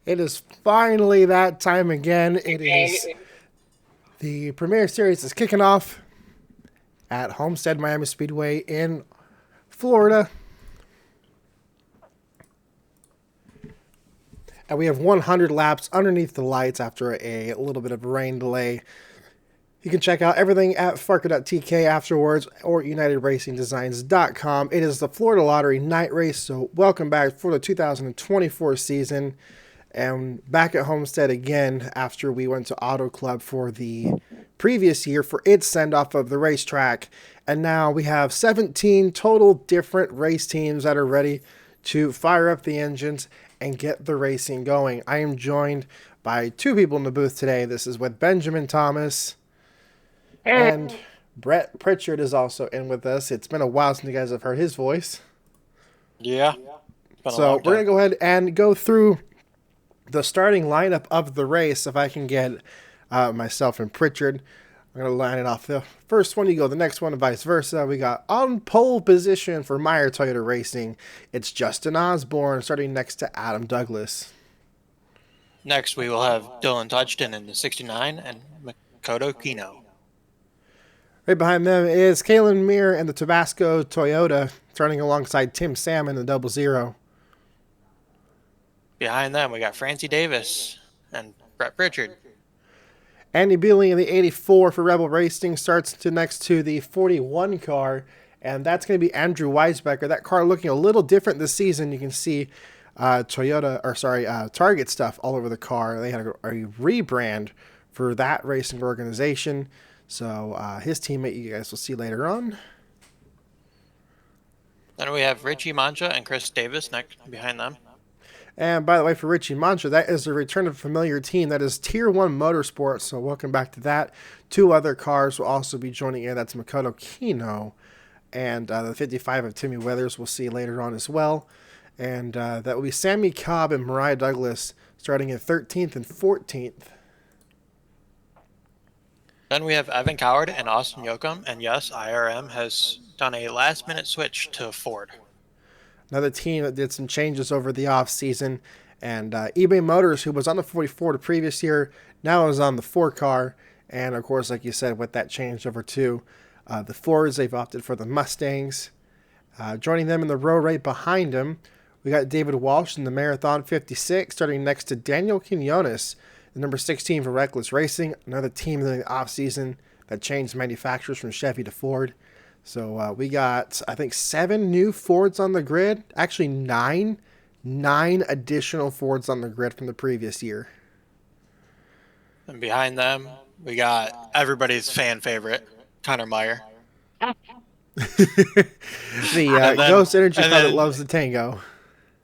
It is finally that time again. It is the Premier Series is kicking off at Homestead Miami Speedway in Florida. And we have 100 laps underneath the lights after a little bit of rain delay. You can check out everything at FARCA.tk afterwards or UnitedRacingDesigns.com. It is the Florida Lottery night race, so welcome back for the 2024 season. And back at Homestead again after we went to Auto Club for the previous year for its send-off of the racetrack. And now we have 17 total different race teams that are ready to fire up the engines and get the racing going. I am joined by two people in the booth today. This is with Benjamin Thomas, and Brett Pritchard is also in with us. It's been a while since you guys have heard his voice. Yeah. So we're going to go ahead and go through the starting lineup of the race. If I can get myself and Pritchard, I'm going to line it off. The first one, you go the next one, and vice versa. We got on pole position for Meyer Toyota Racing. It's Justin Osborne starting next to Adam Douglas. Next, we will have Dylan Touchton in the 69 and Makoto Kino. Right behind them is Kalen Meir and the Tabasco Toyota, starting alongside Tim Salmon in the 00. Behind them, we got Francie Davis and Brett Pritchard. Andy Bealey in the 84 for Rebel Racing starts next to the 41 car, and that's going to be Andrew Weisbecker. That car looking a little different this season. You can see Target stuff all over the car. They had a rebrand for that racing organization. So his teammate you guys will see later on. Then we have Richie Mancha and Chris Davis next behind them. And by the way, for Richie Mancha, that is the return of a familiar team. That is Tier 1 Motorsports, so welcome back to that. Two other cars will also be joining in. That's Makoto Kino and the 55 of Timmy Weathers we'll see later on as well. And that will be Sammy Cobb and Mariah Douglas starting in 13th and 14th. Then we have Evan Coward and Austin Yoakum, and yes, IRM has done a last-minute switch to Ford. Another team that did some changes over the offseason, and eBay Motors, who was on the 44 the previous year, now is on the 4 car, and of course, like you said, with that change over to the Fords, they've opted for the Mustangs. Joining them in the row right behind them, we got David Walsh in the Marathon 56, starting next to Daniel Quinones, the number 16 for Reckless Racing, another team in the offseason that changed manufacturers from Chevy to Ford. So we got, I think, 7 new Fords on the grid. Actually, 9 additional Fords on the grid from the previous year. And behind them, we got everybody's fan favorite, Connor Meyer. The Ghost Energy Club that loves the Tango.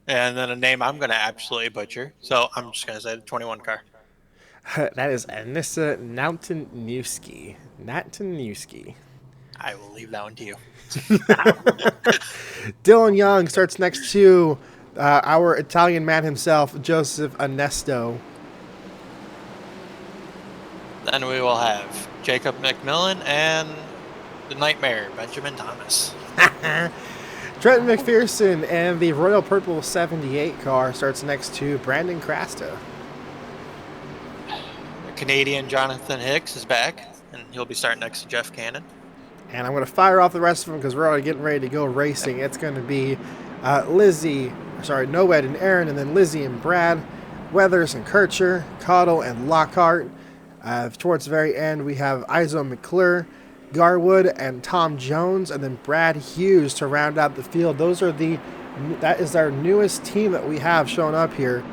And then a name I'm going to absolutely butcher, so I'm just going to say the 21 car. That is Anissa Nautaniewski. I will leave that one to you. Dylan Young starts next to our Italian man himself, Joseph Ernesto. Then we will have Jacob McMillan and the Nightmare, Benjamin Thomas. Trenton McPherson and the Royal Purple 78 car starts next to Brandon Crasta. Canadian Jonathan Hicks is back, and he'll be starting next to Jeff Cannon. And I'm going to fire off the rest of them because we're already getting ready to go racing. It's going to be Noed and Aaron, and then Lizzie and Brad, Weathers and Kircher, Cottle and Lockhart. Towards the very end, we have Izo McClure, Garwood, and Tom Jones, and then Brad Hughes to round out the field. That is our newest team that we have showing up here.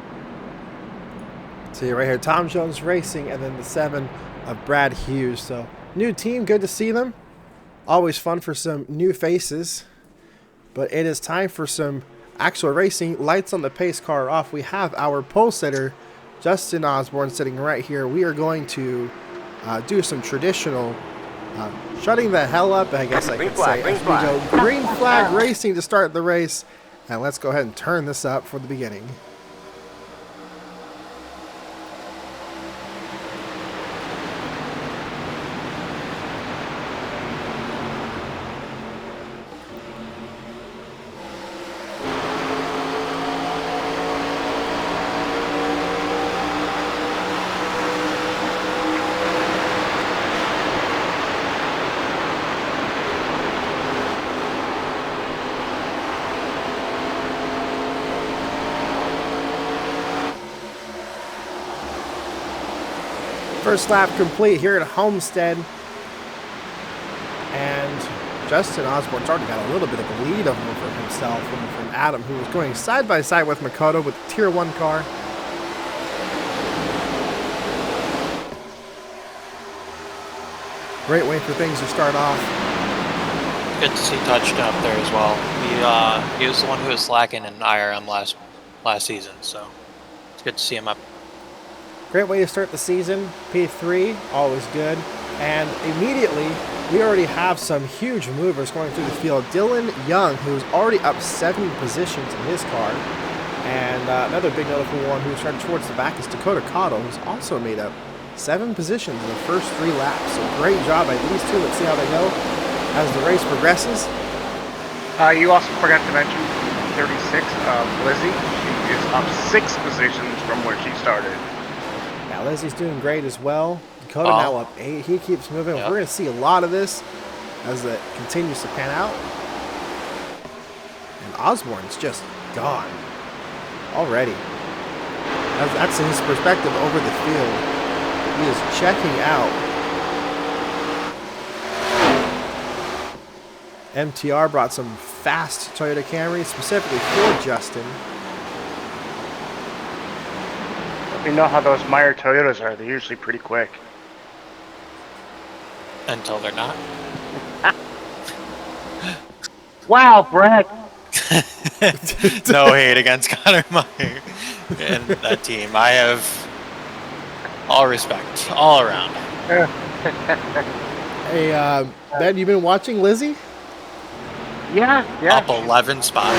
See right here, Tom Jones Racing, and then the 7 of Brad Hughes. So new team, good to see them. Always fun for some new faces. But it is time for some actual racing. Lights on the pace car are off. We have our pole sitter, Justin Osborne, sitting right here. We are going to do some traditional shutting the hell up, I guess I could say. We go green flag racing to start the race. And let's go ahead and turn this up for the beginning. First lap complete here at Homestead. And Justin Osborne's already got a little bit of a lead over himself from Adam, who was going side by side with Makoto with the Tier 1 car. Great way for things to start off. Good to see Touchdown up there as well. He was the one who was slacking in IRM last season, so it's good to see him up. Great way to start the season. P3, always good. And immediately, we already have some huge movers going through the field. Dylan Young, who's already up 7 positions in his car. And another big notable one who started towards the back is Dakota Cottle, who's also made up 7 positions in the first 3 laps. So great job by these two. Let's see how they go as the race progresses. You also forgot to mention 36, Lizzie. She is up 6 positions from where she started. Now Lizzie's doing great as well. Dakota now up 8. He keeps moving. Yep. We're going to see a lot of this as it continues to pan out. And Osborne's just gone already. That's his perspective over the field. He is checking out. MTR brought some fast Toyota Camrys specifically for Justin. We know how those Meyer Toyotas are. They're usually pretty quick. Until they're not. Wow, Brett. No hate against Connor Meyer and that team. I have all respect, all around. Hey, Ben, you been watching Lizzie? Yeah. Up 11 spots.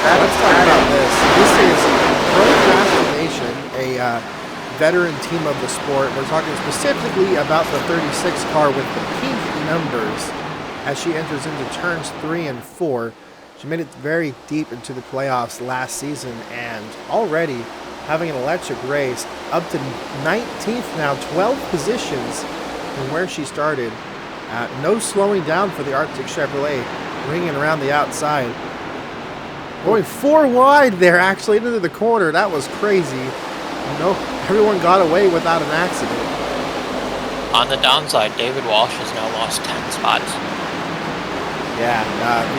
Let's talk about this. This is Procrastination, a veteran team of the sport. We're talking specifically about the 36 car with the pink numbers as she enters into turns 3 and 4. She made it very deep into the playoffs last season and already having an electric race up to 19th now, 12 positions from where she started. No slowing down for the Arctic Chevrolet, ringing around the outside. Going 4 wide there, actually, into the corner. That was crazy. Everyone got away without an accident. On the downside, David Walsh has now lost 10 spots. Yeah,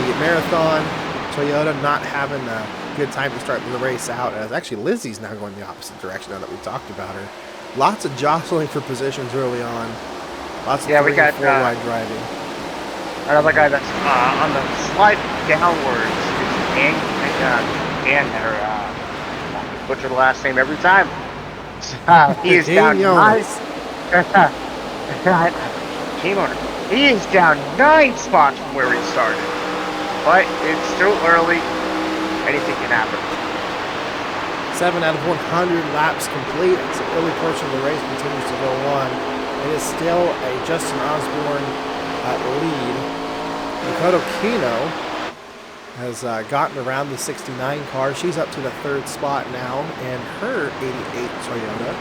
the Marathon Toyota not having a good time to start the race out. As actually, Lizzie's now going the opposite direction now that we talked about her. Lots of jostling for positions early on. Lots of 3 and 4 wide driving. Another guy that's on the slide downwards is Dan her. I butcher the last name every time. He is down 9. Team owner. He is down 9 spots from where he started. But it's still early. Anything can happen. 7 out of 100 laps complete. As the early portion of the race continues to go on. It is still a Justin Osborne lead. Makoto Kino has gotten around the 69 car. She's up to the 3rd spot now in her 88 Toyota.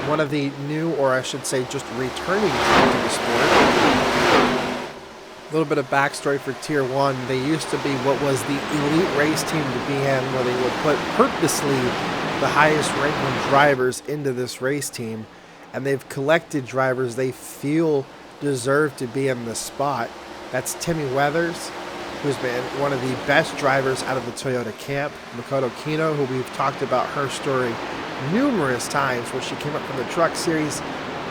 One of the new, or I should say just returning to the sport. A little bit of backstory for Tier 1. They used to be what was the elite race team to be in, where they would put purposely the highest ranking drivers into this race team. And they've collected drivers they feel deserve to be in the spot. That's Timmy Weathers, who's been one of the best drivers out of the Toyota camp. Makoto Kino, who we've talked about her story numerous times, where she came up from the Truck Series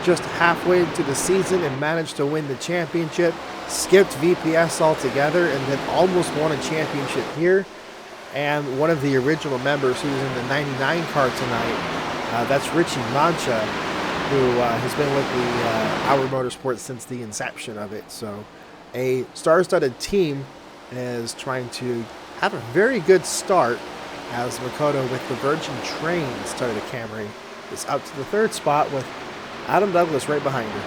just halfway into the season and managed to win the championship, skipped VPS altogether, and then almost won a championship here. And one of the original members who's in the 99 car tonight, that's Richie Mancha, who has been with the Our Motorsports since the inception of it. So a star-studded team is trying to have a very good start, as Makoto with the Virgin Trains Toyota Camry is up to the 3rd spot with Adam Douglas right behind her.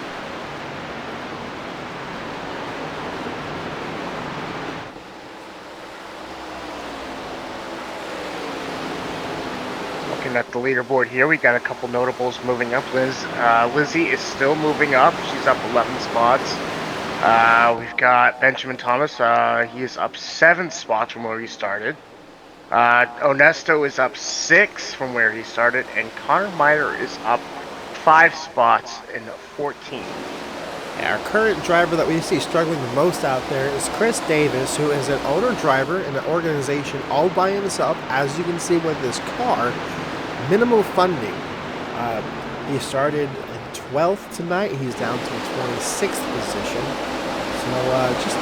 Looking at the leaderboard here, we got a couple notables moving up. Lizzie is still moving up. She's up 11 spots. We've got Benjamin Thomas. He is up 7 spots from where he started. Onesto is up 6 from where he started, and Connor Meyer is up 5 spots in 14. Our current driver that we see struggling the most out there is Chris Davis, who is an owner driver in an organization all by himself, as you can see with his car. Minimal funding. He started in 12th tonight. He's down to 26th position. So just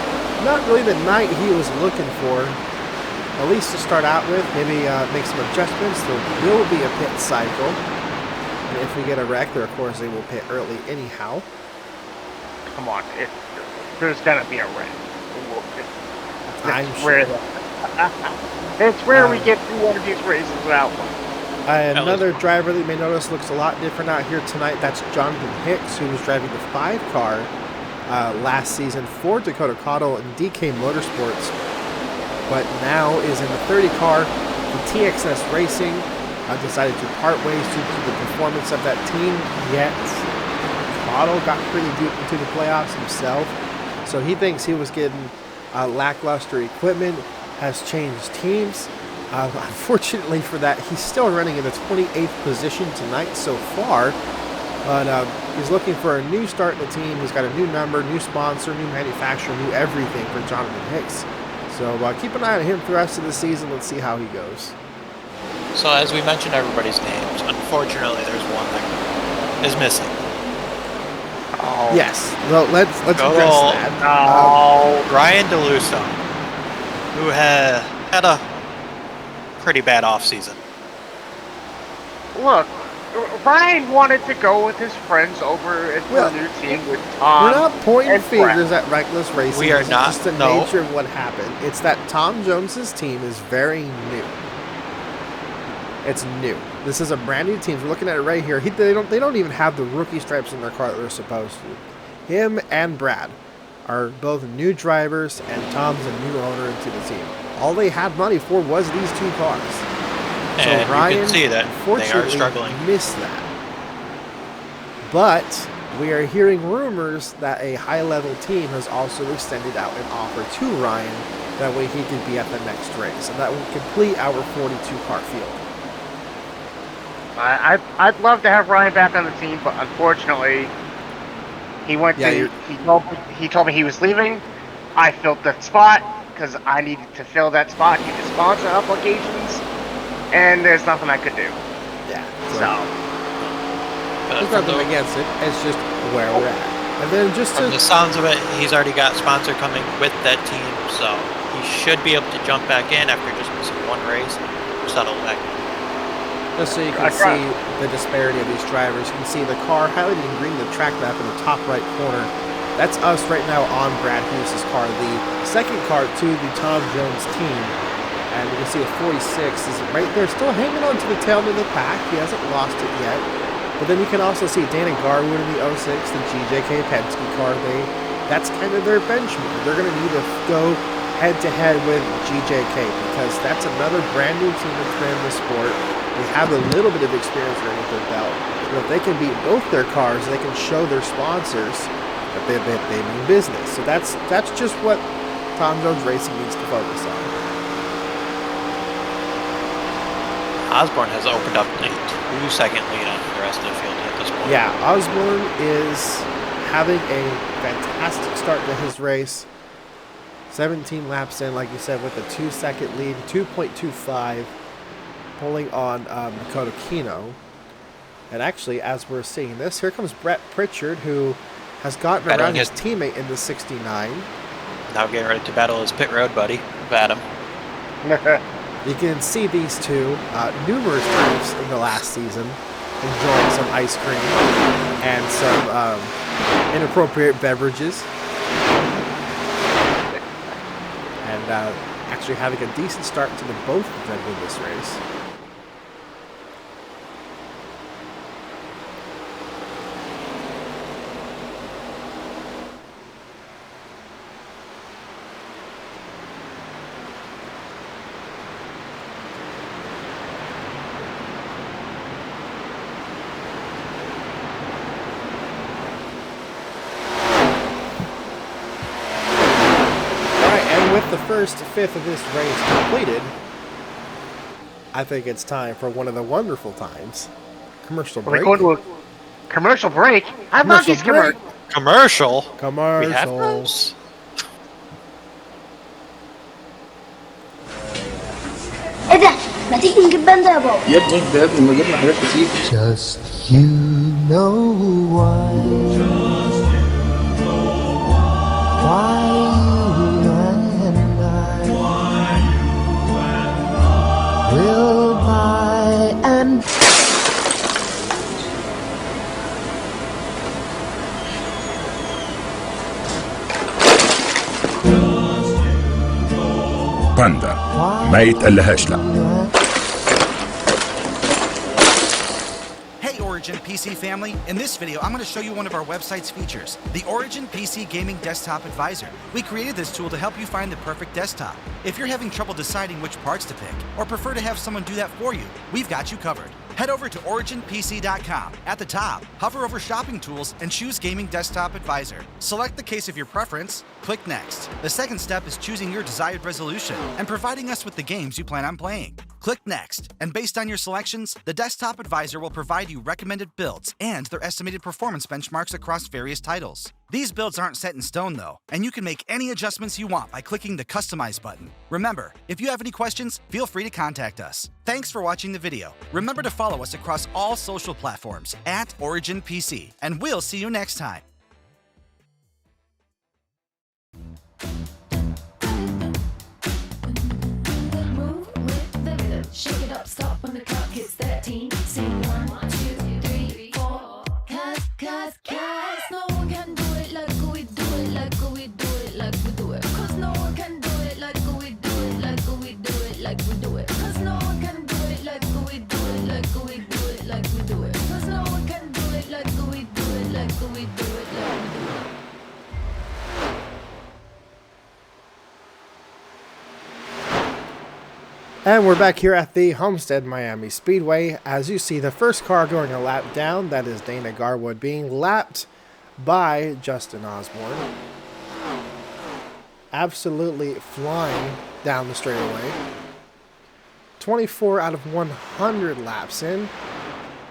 not really the night he was looking for, at least to start out with. Maybe make some adjustments. There will be a pit cycle. And if we get a wreck, there, of course, they will pit early anyhow. Come on, there's gonna be a wreck. I'm sure. It's rare we get through one of these races without one. Another driver that you may notice looks a lot different out here tonight. That's Jonathan Hicks, who was driving the 5 car last season for Dakota Cottle and DK Motorsports, but now is in the 30 car. The TXS Racing decided to part ways due to the performance of that team, yet Cottle got pretty deep into the playoffs himself, so he thinks he was getting lackluster equipment, has changed teams. Unfortunately for that, he's still running in the 28th position tonight so far, but he's looking for a new start in the team. He's got a new number, new sponsor, new manufacturer, new everything for Jonathan Hicks. So keep an eye on him for the rest of the season. Let's see how he goes. So as we mentioned everybody's names, unfortunately there's one that is missing. Oh. Yes, well, let's address that. Ryan DeLusso, who had a pretty bad offseason. Look, Ryan wanted to go with his friends over at the new team with Tom. We're not pointing and fingers at Reckless Racing. We are It's not. just the No. nature of what happened. It's that Tom Jones's team is very new. It's new. This is a brand new team. We're looking at it right here. They don't even have the rookie stripes in their car that they're supposed to. Him and Brad are both new drivers, and Tom's a new owner into the team. All they had money for was these 2 cars. So And Ryan, you can see that they unfortunately, are struggling. missed that. But we are hearing rumors that a high-level team has also extended out an offer to Ryan. That way he could be at the next race, and that will complete our 42-car field. I'd love to have Ryan back on the team, but unfortunately, he went to. He told me he was leaving. I filled that spot because I needed to fill that spot due to sponsor obligations, and there's nothing I could do. Yeah. So There's nothing against it. It's just where we're at. And then just From the sounds of it, he's already got sponsor coming with that team, so he should be able to jump back in after just missing 1 race and settle back in. Just so you can see the disparity of these drivers, you can see the car highlighted in green, the track map in the top right corner. That's us right now on Brad Hughes' car, the second car to the Tom Jones team. And you can see the 46 is right there, still hanging on to the tail end of the pack. He hasn't lost it yet. But then you can also see Danny Garwood in the 06, the GJK Penske car. That's kind of their benchmark. They're going to need to go head-to-head with GJK because that's another brand new team that's been in the sport. They have a little bit of experience underneath their belt. So if they can beat both their cars, they can show their sponsors that they mean business. So that's just what Tom Jones Racing needs to focus on. Osborne has opened up a 2-second lead on the rest of the field at this point. Yeah, Osborne is having a fantastic start to his race. 17 laps in, like you said, with a 2-second lead, 2.25. Pulling on Makoto Kino. And actually, as we're seeing this, here comes Brett Pritchard, who has gotten around his teammate in the 69. Now getting ready to battle his pit road buddy, Vadim. You can see these two numerous times in the last season enjoying some ice cream and some inappropriate beverages. And actually having a decent start to the both of them in this race. With the first fifth of this race completed, I think it's time for one of the wonderful times. Commercial break. Commercial break? I love Commercial these break. Commercial? We have Commercial. those? ايه ده؟ ما تيجي نجيب باندا يا بابا. يا ابني ده يا ابني ما جبنا حاجات كتير. Just you know why you and I will buy and باندا ما يتقلهاش لا. Hey Origin PC family, in this video I'm going to show you one of our website's features, the Origin PC Gaming Desktop Advisor. We created this tool to help you find the perfect desktop. If you're having trouble deciding which parts to pick, or prefer to have someone do that for you, we've got you covered. Head over to originpc.com. At the top, hover over Shopping Tools and choose Gaming Desktop Advisor. Select the case of your preference, click Next. The second step is choosing your desired resolution and providing us with the games you plan on playing. Click Next, and based on your selections, the Desktop Advisor will provide you recommended builds and their estimated performance benchmarks across various titles. These builds aren't set in stone though, and you can make any adjustments you want by clicking the Customize button. Remember, if you have any questions, feel free to contact us. Thanks for watching the video. Remember to follow us across all social platforms at Origin PC, and we'll see you next time. Move with the rhythm, shake it up, stop when the clock hits 13. Sing 1, 2, 3, 4. Cause no one can do it like we do it, like we do it, like we do it. Cause no one can do it like we do it, like we do it, like we do it. Cause no one can do it like we do it, like we do it, like we do it. Cause no one can do it like we do it, like we do it, like we do it. And we're back here at the Homestead Miami Speedway. As you see, the first car going a lap down, that is Dana Garwood being lapped by Justin Osborne. Absolutely flying down the straightaway. 24 out of 100 laps in.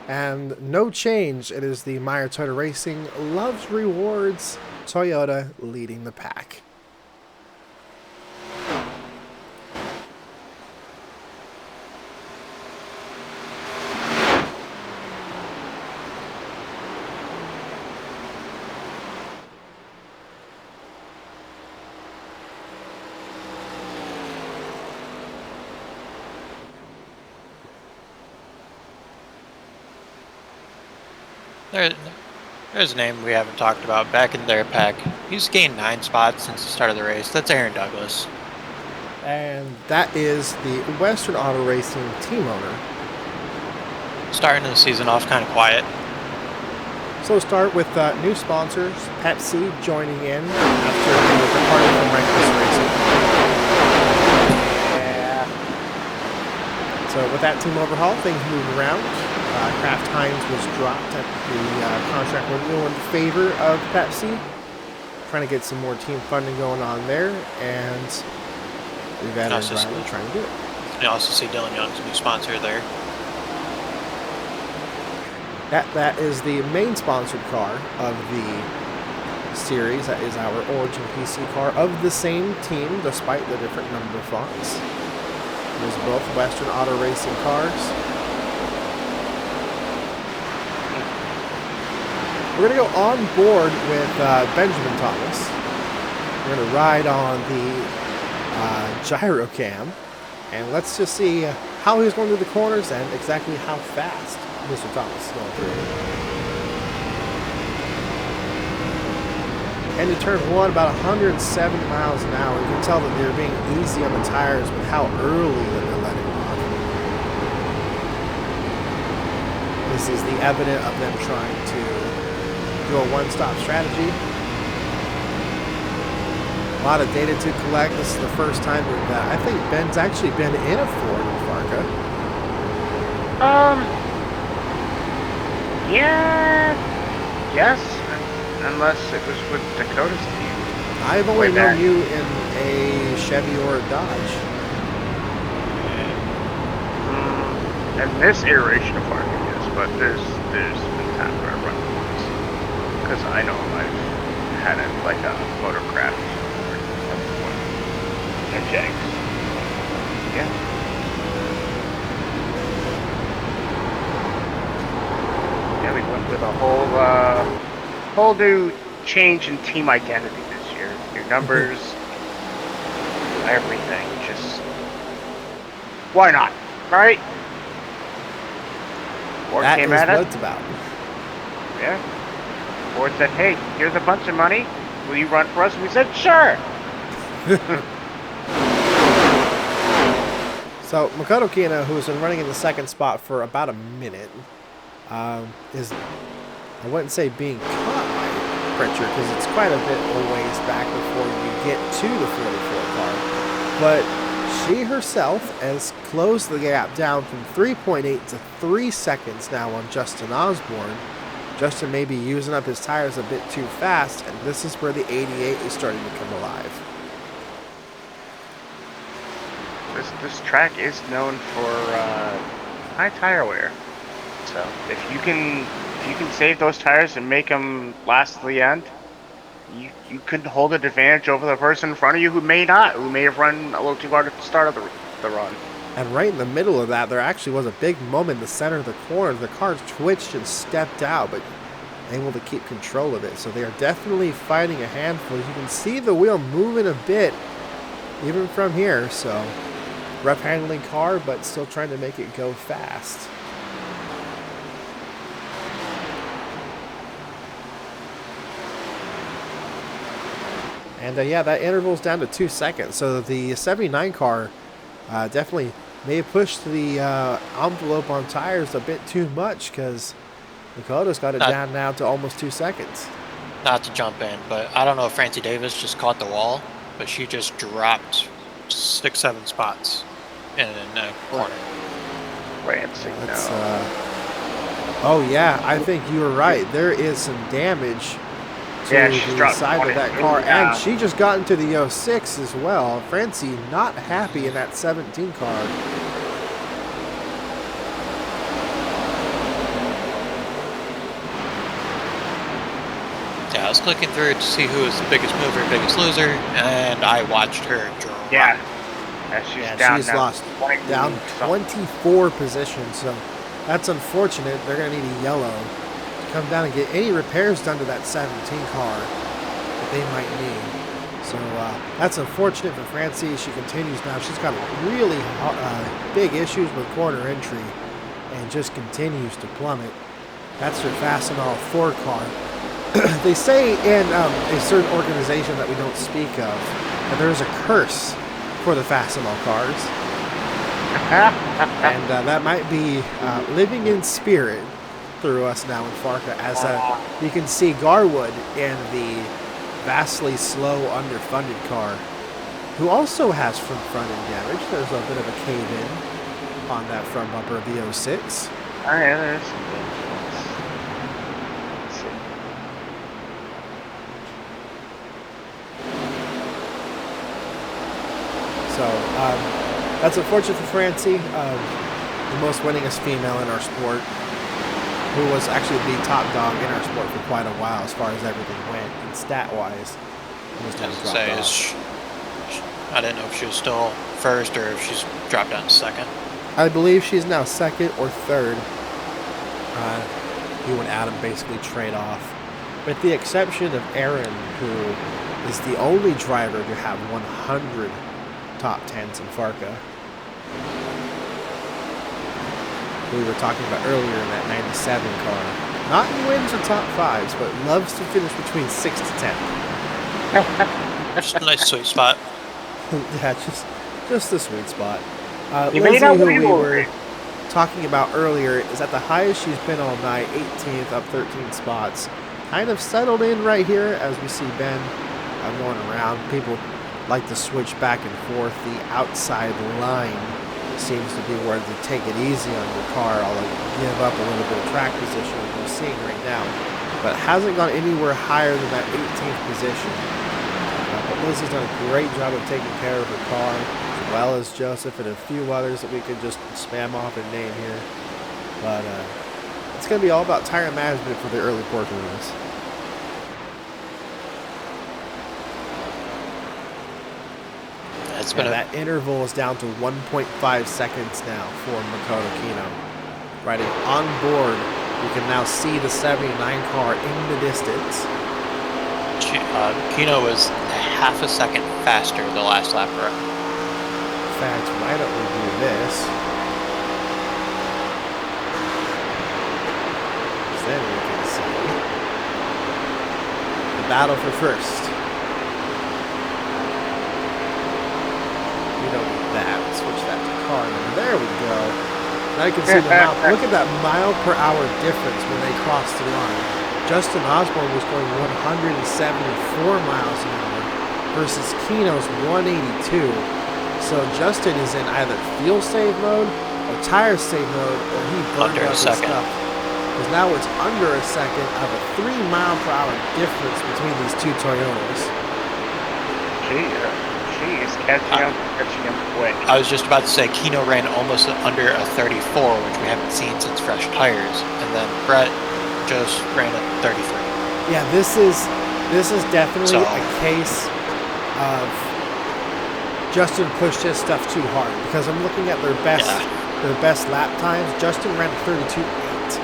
And no change. It is the Meyer Toyota Racing Loves Rewards Toyota leading the pack. There's a name we haven't talked about back in their pack. He's gained 9 spots since the start of the race. That's Aaron Douglas. And that is the Western Auto Racing team owner. Starting the season off kind of quiet. So we'll start with new sponsors, Pepsi joining in after departing from Reckless Racing. Yeah. So with that team overhaul, things moved around. Kraft Heinz was dropped at the contract renewal in favor of Pepsi. Trying to get some more team funding going on there, and we've added Riley trying to do it. You also see Dylan Young's new sponsor there. That is the main sponsored car of the series. That is our Origin PC car of the same team, despite the different number fonts. It is both Western Auto Racing cars. We're going to go on board with Benjamin Thomas. We're going to ride on the gyro cam, and let's just see how he's going through the corners and exactly how fast Mr. Thomas is going through. And in turn 1, about 170 miles an hour. You can tell that they're being easy on the tires with how early that they're letting off. This is the evidence of them trying to do a one-stop strategy. A lot of data to collect. This is the first time that I think Ben's actually been in a Ford in FARCA. Yeah. Yes. Unless it was with Dakota's team. I've only known you in a Chevy or a Dodge. And this iteration of FARCA, yes, but there's been time where I run because I know I've had it like a motor crash and janks. Yeah. Yeah, we went with a whole new change in team identity this year. Your numbers, everything. Just why not, right? Ford That came is at what us. it's about. Yeah. Ford said, "Hey, here's a bunch of money. Will you run for us?" And we said, "Sure." So Makoto Kino, who has been running in the second spot for about a minute, is, I wouldn't say being caught by Pritchard, because it's quite a bit a ways back before you get to the 44 car. But she herself has closed the gap down from 3.8 to 3 seconds now on Justin Osborne. Justin may be using up his tires a bit too fast, and this is where the 88 is starting to come alive. This track is known for high tire wear. So if you can save those tires and make them last to the end, you could hold an advantage over the person in front of you who may not, who may have run a little too hard at the start of the run. And right in the middle of that, there actually was a big moment in the center of the corner. The car twitched and stepped out, but able to keep control of it. So they are definitely fighting a handful. You can see the wheel moving a bit, even from here. So rough handling car, but still trying to make it go fast. And yeah, that interval's down to 2 seconds. So the 79 car definitely may have pushed the envelope on tires a bit too much, because Makoto's got it down now to almost 2 seconds. Not to jump in, but I don't know if Francie Davis just caught the wall, but she just dropped 6-7 spots in a corner. Francie, no. Oh yeah, I think you were right. There is some damage to the side of that car, and she just got into the 06 as well. Francie not happy in that 17 car. Yeah, I was clicking through to see who was the biggest mover, biggest loser, and I watched her drop. Yeah. She's lost down 24 positions, so that's unfortunate. They're going to need a yellow to come down and get any repairs done to that 17 car that they might need. So that's unfortunate for Francie. She continues now. She's got really big issues with corner entry and just continues to plummet. That's her Fastenal 4 car. They say in a certain organization that we don't speak of that there's a curse for the Fastenal cars. And that might be living in spirit through us now in FARCA, as you can see Garwood in the vastly slow, underfunded car, who also has front end damage. There's a bit of a cave-in on that front bumper of the 06. Oh yeah, there's some damage. So that's unfortunate for Francie, the most winningest female in our sport, who was actually the top dog in our sport for quite a while as far as everything went, and stat-wise. I didn't know if she was still first or if she's dropped down to second. I believe she's now second or third. You and Adam basically trade off, with the exception of Aaron, who is the only driver to have 100 top 10s in FARCA. We were talking about earlier in that 97 car. Not in wins or top 5s, but loves to finish between 6 to 10. Just a nice sweet spot. Yeah, just the sweet spot. You Lizzie, may not who win we more. were talking about earlier, is at the highest she's been all night, 18th, up 13 spots. Kind of settled in right here as we see Ben going around. People like to switch back and forth. The outside line seems to be where to take it easy on your car, although give up a little bit of track position, as we're seeing right now. But hasn't gone anywhere higher than that 18th position. But Lizzie's done a great job of taking care of her car, as well as Joseph and a few others that we could just spam off and name here. But it's going to be all about tire management for the early portion of this. it's been that interval is down to 1.5 seconds now for Makoto Kino. Riding on board, you can now see the 79 car in the distance. Kino was half a second faster the last lap around. In fact, why don't we do this? Then we can see the battle for first. We don't need that. Switch that to car number. There we go. Now you can see the mile. Look at that mile per hour difference when they cross the line. Justin Osborne was going 174 miles an hour versus Kino's 182. So Justin is in either fuel save mode or tire save mode, or he burned Under out a his second. stuff. Because now it's under a second of a 3 mile per hour difference between these two Toyotas. She is catching up quick. I was just about to say Kino ran almost under a 34, which we haven't seen since fresh tires, and then Brett just ran a 33. Yeah, this is definitely So- a case of Justin pushed his stuff too hard, because I'm looking at their best lap times. Justin ran 32.8,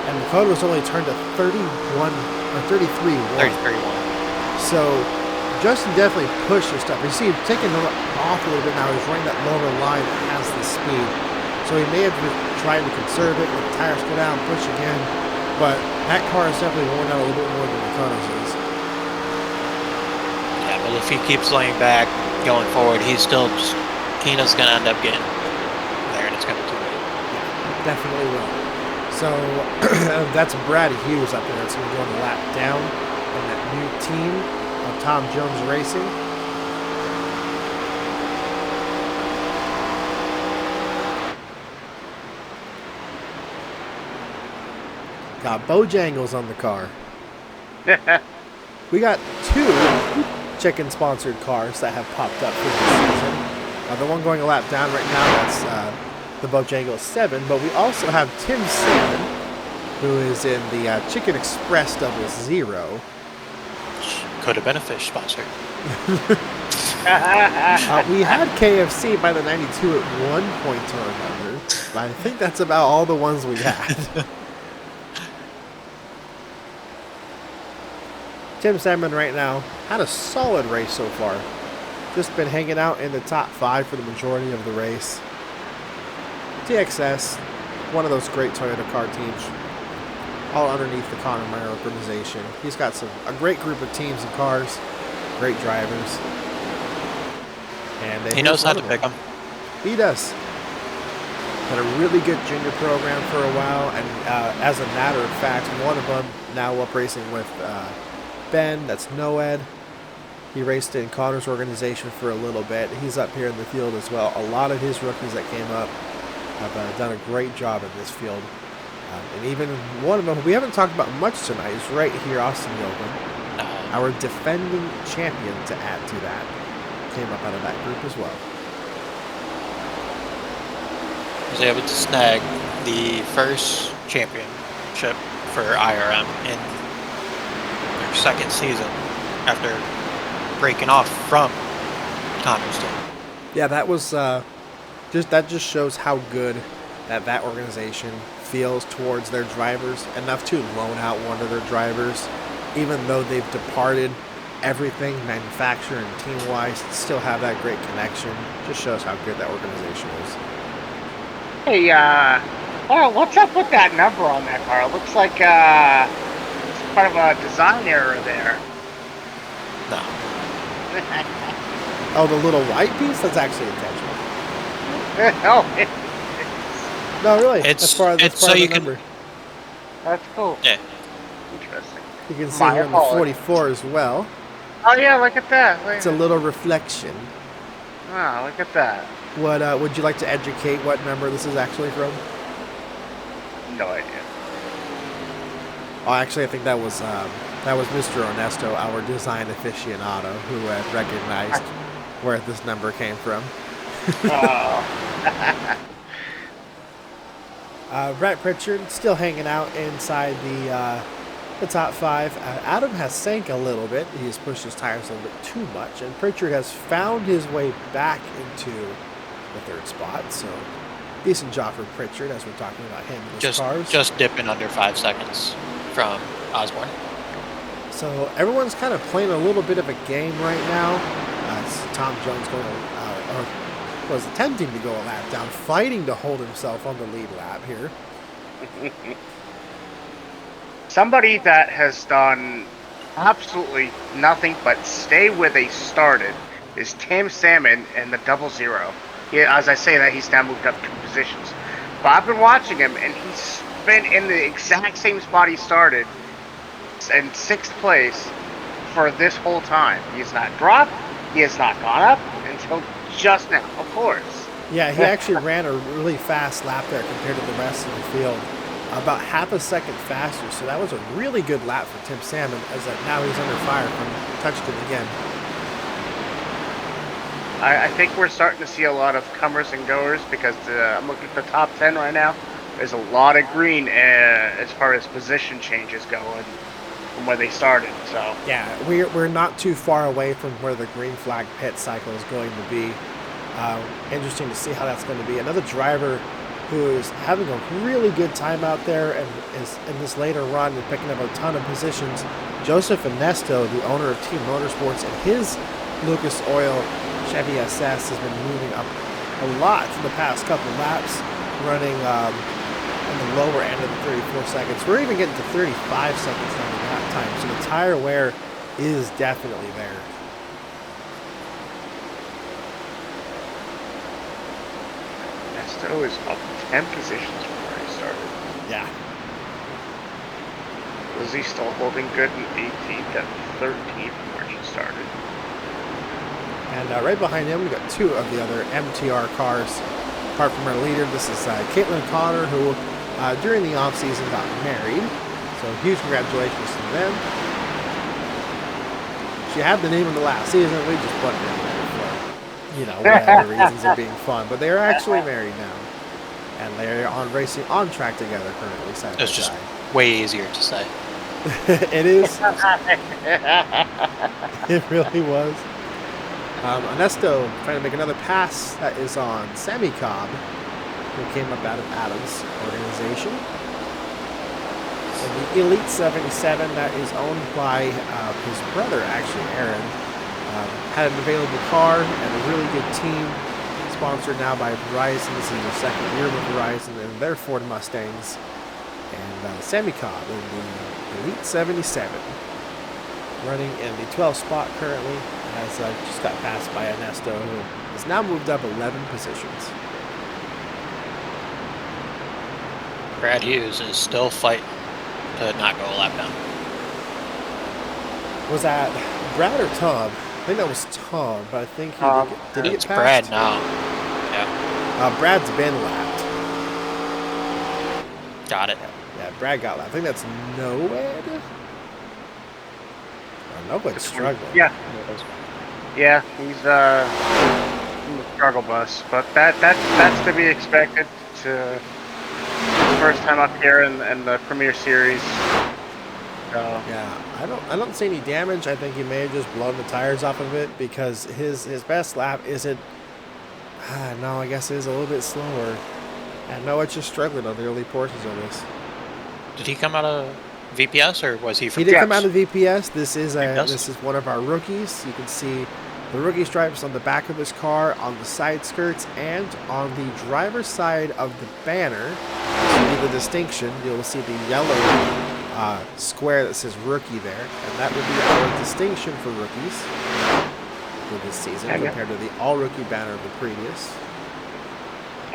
and Makoto's only turned to 31 or 33.1. 33.1. So Justin definitely pushed his stuff. You see him taking it off a little bit now. He's running that lower line that has the speed. So he may have been trying to conserve it, let the tires go down, push again. But that car is definitely worn out a little bit more than Makoto's is. Yeah, but if he keeps laying back going forward, he's still just, Kino's going to end up getting there, and it's going to be too late. Yeah, definitely will. So that's Brad Hughes up there. That's going to go on the lap down in that new team of Tom Jones Racing. Got Bojangles on the car. We got 2 chicken-sponsored cars that have popped up for this season. The one going a lap down right now, that's the Bojangles 7, but we also have Tim Salmon, who is in the Chicken Express 00. Could have been a fish sponsor. We had KFC by the 92 at one point or another, but I think that's about all the ones we had. Tim Salmon right now had a solid race so far. Just been hanging out in the top 5 for the majority of the race. TXS, one of those great Toyota car teams, all underneath the Conor Meyer organization. He's got a great group of teams and cars, great drivers. And He knows how to pick them. He does. Had a really good junior program for a while, and as a matter of fact, one of them now up racing with Ben, that's Noed. He raced in Connor's organization for a little bit. He's up here in the field as well. A lot of his rookies that came up have done a great job in this field. And even one of them, we haven't talked about much tonight, is right here, Austin Yogan. Our defending champion, to add to that, came up out of that group as well. Was able to snag the first championship for IRM in their second season after breaking off from Connor's team. Yeah, that was just shows how good that organization feels towards their drivers, enough to loan out one of their drivers, even though they've departed everything manufacturer and team wise, still have that great connection. Just shows how good that organization is. Hey, Laura, what's up with that number on that car? It looks like it's part of a design error there. No. Oh, the little white piece? That's actually intentional. Oh, No, really. It's- that's part it's of so the you can- number. that's cool. Yeah. Interesting. You can see My here on the apologies. 44 as well. Oh yeah, look at that. It's a little reflection. Wow, look at that. What would you like to educate what number this is actually from? No idea. Oh, actually, I think that was Mr. Ernesto, our design aficionado, who had recognized where this number came from. Oh. Brett Pritchard still hanging out inside the top 5. Adam has sank a little bit. He's pushed his tires a little bit too much, and Pritchard has found his way back into the 3rd spot. So decent job for Pritchard as we're talking about him and his cars. Just dipping under 5 seconds from Osborne. So everyone's kind of playing a little bit of a game right now. Tom Jones was attempting to go a lap down, fighting to hold himself on the lead lap here. Somebody that has done absolutely nothing but stay where they started is Tim Salmon in the 00. As I say that, he's now moved up 2 positions. But I've been watching him, and he's been in the exact same spot he started in 6th place for this whole time. He has not dropped. He has not gone up until just now, of course. Yeah, he actually ran a really fast lap there compared to the rest of the field. About half a second faster, so that was a really good lap for Tim Salmon, as now he's under fire from Touchton again. I think we're starting to see a lot of comers and goers because I'm looking at the top 10 right now. There's a lot of green as far as position changes go from where they started. So yeah, we're not too far away from where the green flag pit cycle is going to be. Interesting to see how that's going to be. Another driver who is having a really good time out there and is in this later run and picking up a ton of positions. Joseph Ernesto, the owner of Team Motorsports, and his Lucas Oil Chevy SS has been moving up a lot in the past couple laps, running in the lower end of the 34 seconds. We're even getting to 35 seconds down the lap time, so the tire wear is definitely there. Ernesto is up 10 positions from where he started. Yeah. Lizzie still holding good in 18th and 13th from where she started. And right behind him, we got 2 of the other MTR cars. Apart from our leader, this is Caitlin Connor, who during the off-season got married. So huge congratulations to them. She had the name of the last season. We just put it in there for, whatever reasons of being fun. But they are actually married now. And they're racing on track together currently. It's just way easier to say. It is. It really was. Ernesto trying to make another pass that is on Sammy Cobb, who came up out of Adams' organization. And the Elite 77 that is owned by his brother, actually, Aaron, had an available car and a really good team, sponsored now by Verizon. This is their 2nd year with Verizon and their Ford Mustangs. And Sammy Cobb in the Elite 77, running in the 12th spot currently, has just got passed by Ernesto, who has now moved up 11 positions. Brad Hughes is still fighting to not go a lap down. Was that Brad or Tom? I think that was Tom, but I think he did he get It's passed? Brad now. Yeah. Brad's been lapped. Got it. Yeah, Brad got lapped. I think that's Noed. Noed's struggling. Yeah. Yeah, he's in the struggle bus, but that's to be expected. To first time up here in the Premier Series. Yeah, I don't see any damage. I think he may have just blown the tires off of it because his best lap isn't. No, I guess it is a little bit slower. And Noah's just struggling on the early portions of this. Did he come out of VPS or was he from? He did come out of VPS. This is one of our rookies. You can see the rookie stripes on the back of his car, on the side skirts, and on the driver's side of the banner. This will be the distinction. You'll see the yellow square that says rookie there, and that would be our distinction for rookies for this season compared to the all-rookie banner of the previous.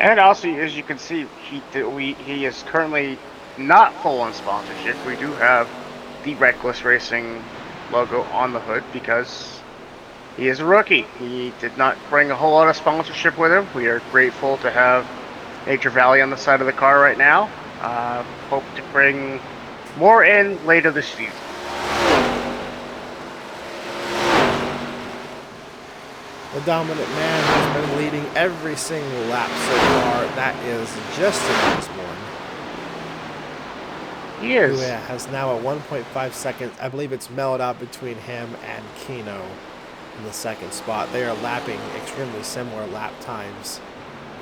And also, as you can see, he is currently not full on sponsorship. We do have the Reckless Racing logo on the hood because he is a rookie. He did not bring a whole lot of sponsorship with him. We are grateful to have Nature Valley on the side of the car right now. Hope to bring more in later this season. The dominant man has been leading every single lap so far. That is Justin Osborne. He who is. has now at 1.5 seconds. I believe it's mellowed out between him and Kino in the second spot. They are lapping extremely similar lap times,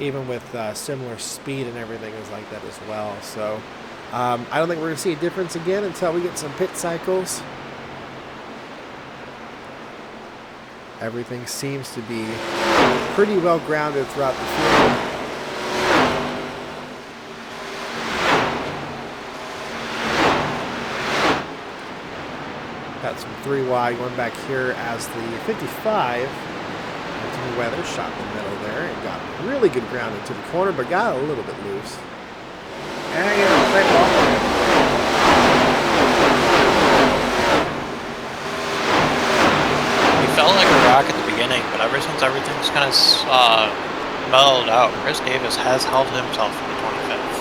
even with similar speed and everything is like that as well. So I don't think we're going to see a difference again until we get some pit cycles. Everything seems to be pretty well grounded throughout the field. Got some 3 wide going back here as the 55. Anthony Weather shot in the middle there and got really good ground into the corner, but got a little bit loose. Yeah, you know, play ball for him. He felt like a rock at the beginning, but ever since everything's kind of mellowed out, Chris Davis has held himself in the 25th.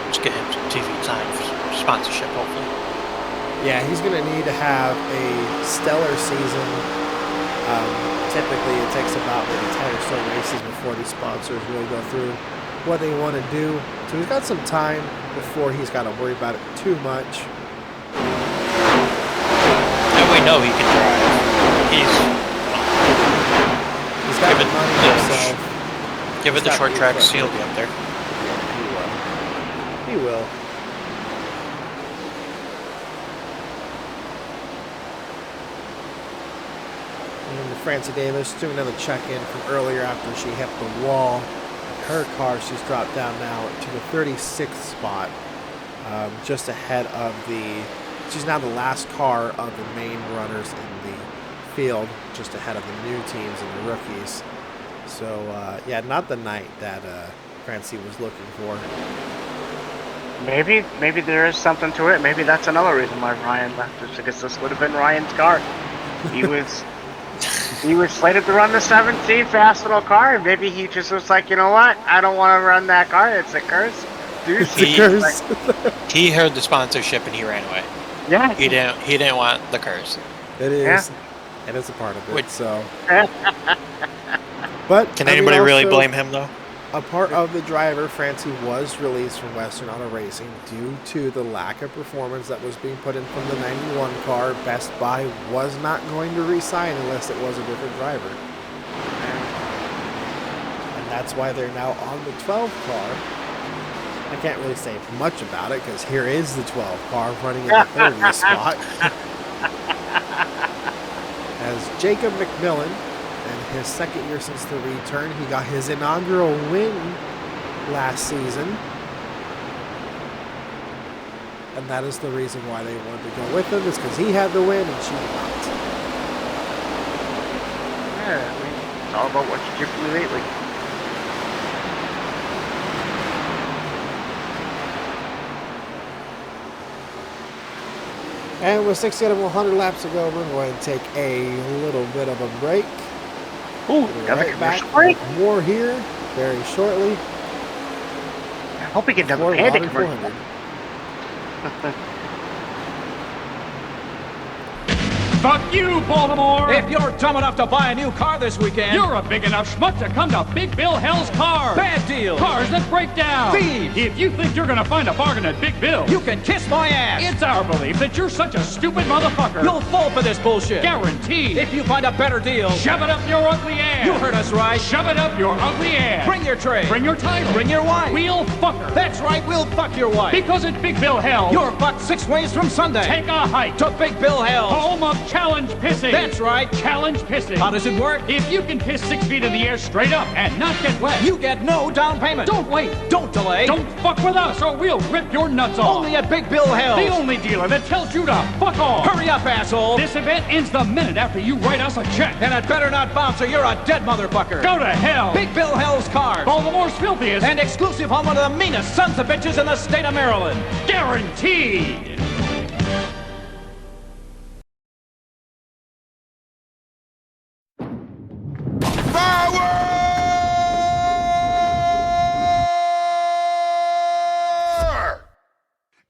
Just get him some TV time for sponsorship, hopefully. Yeah, he's going to need to have a stellar season. Typically, it takes about maybe 10 or so races before these sponsors really go through what they want to do. So he's got some time before he's got to worry about it too much. And we know he can drive. He's got the money himself. Give it the short tracks, he'll be up there. Yeah, he will. He will. And Francie Davis doing another check-in from earlier after she hit the wall. Her car, she's dropped down now to the 36th spot, just ahead of she's now the last car of the main runners in the field, just ahead of the new teams and the rookies. So, yeah, not the night that Francie was looking for. Maybe there is something to it. Maybe that's another reason why Ryan left us, because this would have been Ryan's car. He was slated to run the 17th fastball car, and maybe he just was like, you know what? I don't want to run that car. It's a curse. Dude, It's a curse. He heard the sponsorship and he ran away. Yeah. He didn't want the curse. It is. Yeah. And it's a part of it. Wait. So. But Can anybody really also, blame him though? A part of the driver, Francie, was released from Western Auto Racing due to the lack of performance that was being put in from the 91 car. Best Buy was not going to re-sign unless it was a different driver. And that's why they're now on the 12 car. I can't really say much about it because here is the 12 car running in the 30th spot. As Jacob McMillan, in his second year since the return, he got his inaugural win last season. And that is the reason why they wanted to go with him, is because he had the win and she did not. Yeah, I mean, it's all about what you do for me lately. And with 60 out of 100 laps to go, we're going to take a little bit of a break. Ooh, We're another right back commercial break. with more here very shortly. I hope we get another Fort Panda Lauderdale commercial. 400. Fuck you, Baltimore! If you're dumb enough to buy a new car this weekend, You're a big enough schmuck to come to Big Bill Hell's Cars! bad deals, Cars that break down! thieves, If you think you're gonna find a bargain at Big Bill, you can kiss my ass. it's our belief that you're such a stupid motherfucker! You'll fall for this bullshit. Guaranteed! If you find a better deal, Shove it up your ugly ass! you heard us right. Shove it up your ugly ass! Bring your tray. Bring your title! Bring your wife. We'll fuck her! That's right, we'll fuck your wife. Because at Big Bill Hell, You're fucked 6 ways from Sunday. take a hike to Big Bill Hell. home of challenge pissing! That's right. Challenge pissing! How does it work? If you can piss 6 feet in the air straight up and not get wet, You get no down payment. don't wait! Don't delay. Don't fuck with us or we'll rip your nuts off! Only at Big Bill Hell. The only dealer that tells you to fuck off! Hurry up, asshole. This event ends the minute after you write us a check! And it better not bounce or you're a dead motherfucker. Go to hell! Big Bill Hell's Cars. Baltimore's filthiest! And exclusive on one of the meanest sons of bitches in the state of Maryland. Guaranteed!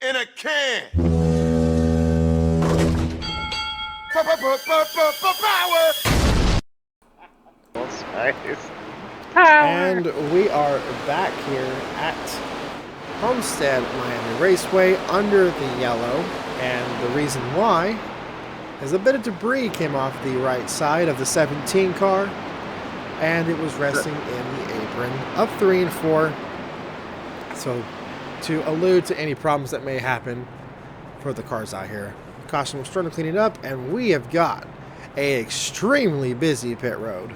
In a can. Power. That's nice. And we are back here at Homestead Miami Raceway under the yellow, and the reason why is a bit of debris came off the right side of the 17 car, and it was resting in the apron of 3 and 4. So to allude to any problems that may happen for the cars out here. Caution, we're starting to clean it up, and we have got a extremely busy pit road.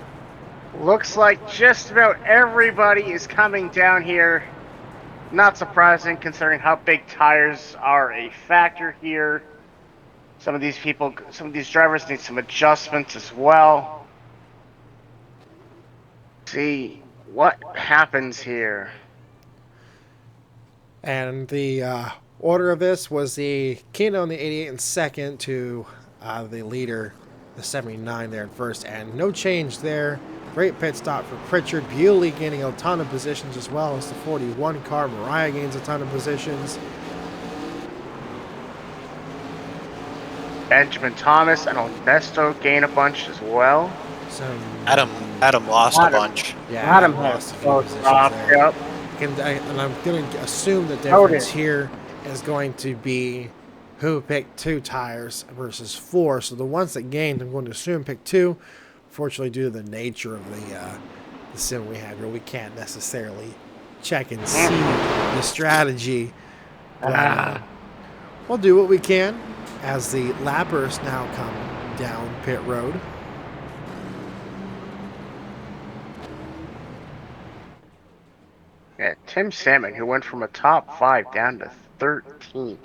Looks like just about everybody is coming down here. Not surprising considering how big tires are a factor here. Some of these drivers need some adjustments as well. See what happens here. And the order of this was the Kino in the 88 in second to the leader, the 79 there in first, and no change there. Great pit stop for Pritchard. Bewley gaining a ton of positions as well as the 41 car. Mariah gains a ton of positions. Benjamin Thomas and Onesto gain a bunch as well. So Adam lost a bunch. Yeah, Adam lost a few has positions there. there. And I'm going to assume the difference here is going to be who picked 2 tires versus 4. So the ones that gained, I'm going to assume picked 2. Fortunately, due to the nature of the sim we have here, we can't necessarily check and see the strategy. But we'll do what we can as the lappers now come down pit road. Yeah, Tim Salmon, who went from a top 5 down to 13th.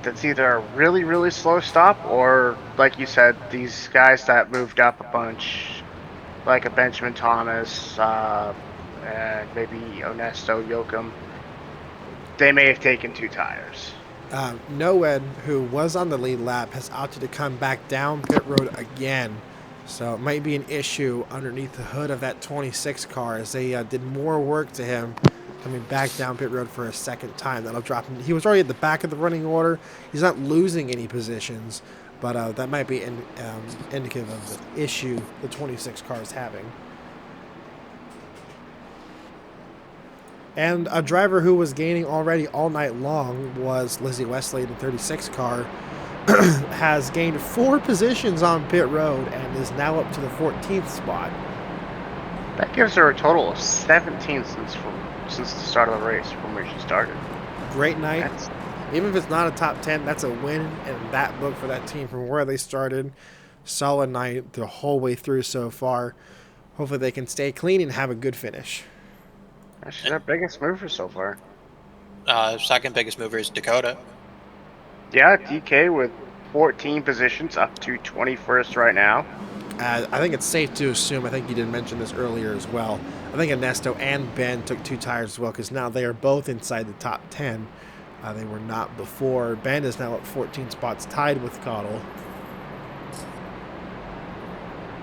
That's either a really, really slow stop, or, like you said, these guys that moved up a bunch, like a Benjamin Thomas, and maybe Onesto, Yoakum, they may have taken 2 tires. Noed, who was on the lead lap, has opted to come back down pit road again. So it might be an issue underneath the hood of that 26 car as they did more work to him coming back down pit road for a second time. That'll drop him. He was already at the back of the running order. He's not losing any positions, but that might be indicative of the issue the 26 car is having. And a driver who was gaining already all night long was Lizzie Wesley in the 36 car. Has gained 4 positions on pit road and is now up to the 14th spot. That gives her a total of 17 since the start of the race from where she started. Great night. Even if it's not a top 10, that's a win in that book for that team from where they started. Solid night the whole way through so far. Hopefully they can stay clean and have a good finish. She's our biggest mover so far. Second biggest mover is Dakota. Yeah, DK with 14 positions, up to 21st right now. I think it's safe to assume, I think you did mention this earlier as well, I think Ernesto and Ben took 2 tires as well, because now they are both inside the top 10. They were not before. Ben is now at 14 spots, tied with Cottle.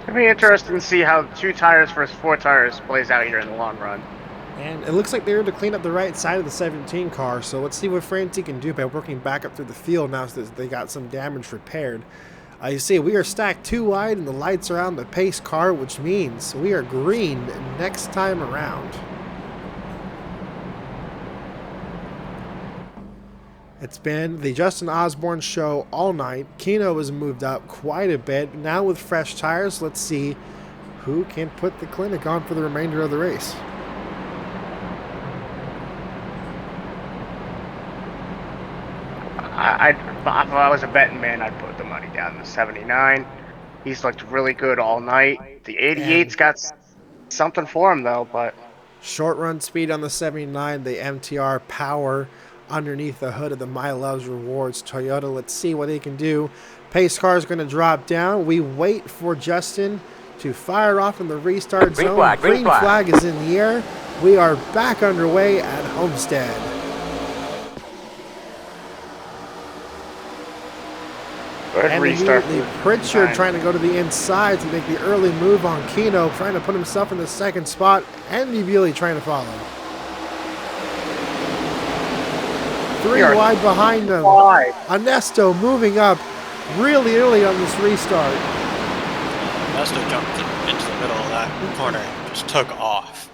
It'll be interesting to see how 2 tires versus 4 tires plays out here in the long run. And it looks like they're to clean up the right side of the 17 car, so let's see what Francie can do by working back up through the field now that they got some damage repaired. You see, we are stacked 2 wide and the lights are on the pace car, which means we are green next time around. It's been the Justin Osborne show all night. Kino has moved up quite a bit. Now with fresh tires, let's see who can put the clinic on for the remainder of the race. If I was a betting man, I'd put the money down to 79. He's looked really good all night. The 88's got something for him, though, but... Short run speed on the 79, the MTR power underneath the hood of the My Loves Rewards Toyota. Let's see what he can do. Pace car is going to drop down. We wait for Justin to fire off in the restart zone. Green flag is in the air. We are back underway at Homestead. And immediately Pritchard trying to go to the inside to make the early move on Kino, trying to put himself in the second spot. Andy Bewley trying to follow. 3 wide behind him. Ernesto moving up really early on this restart. Ernesto jumped into the middle of that corner and just took off.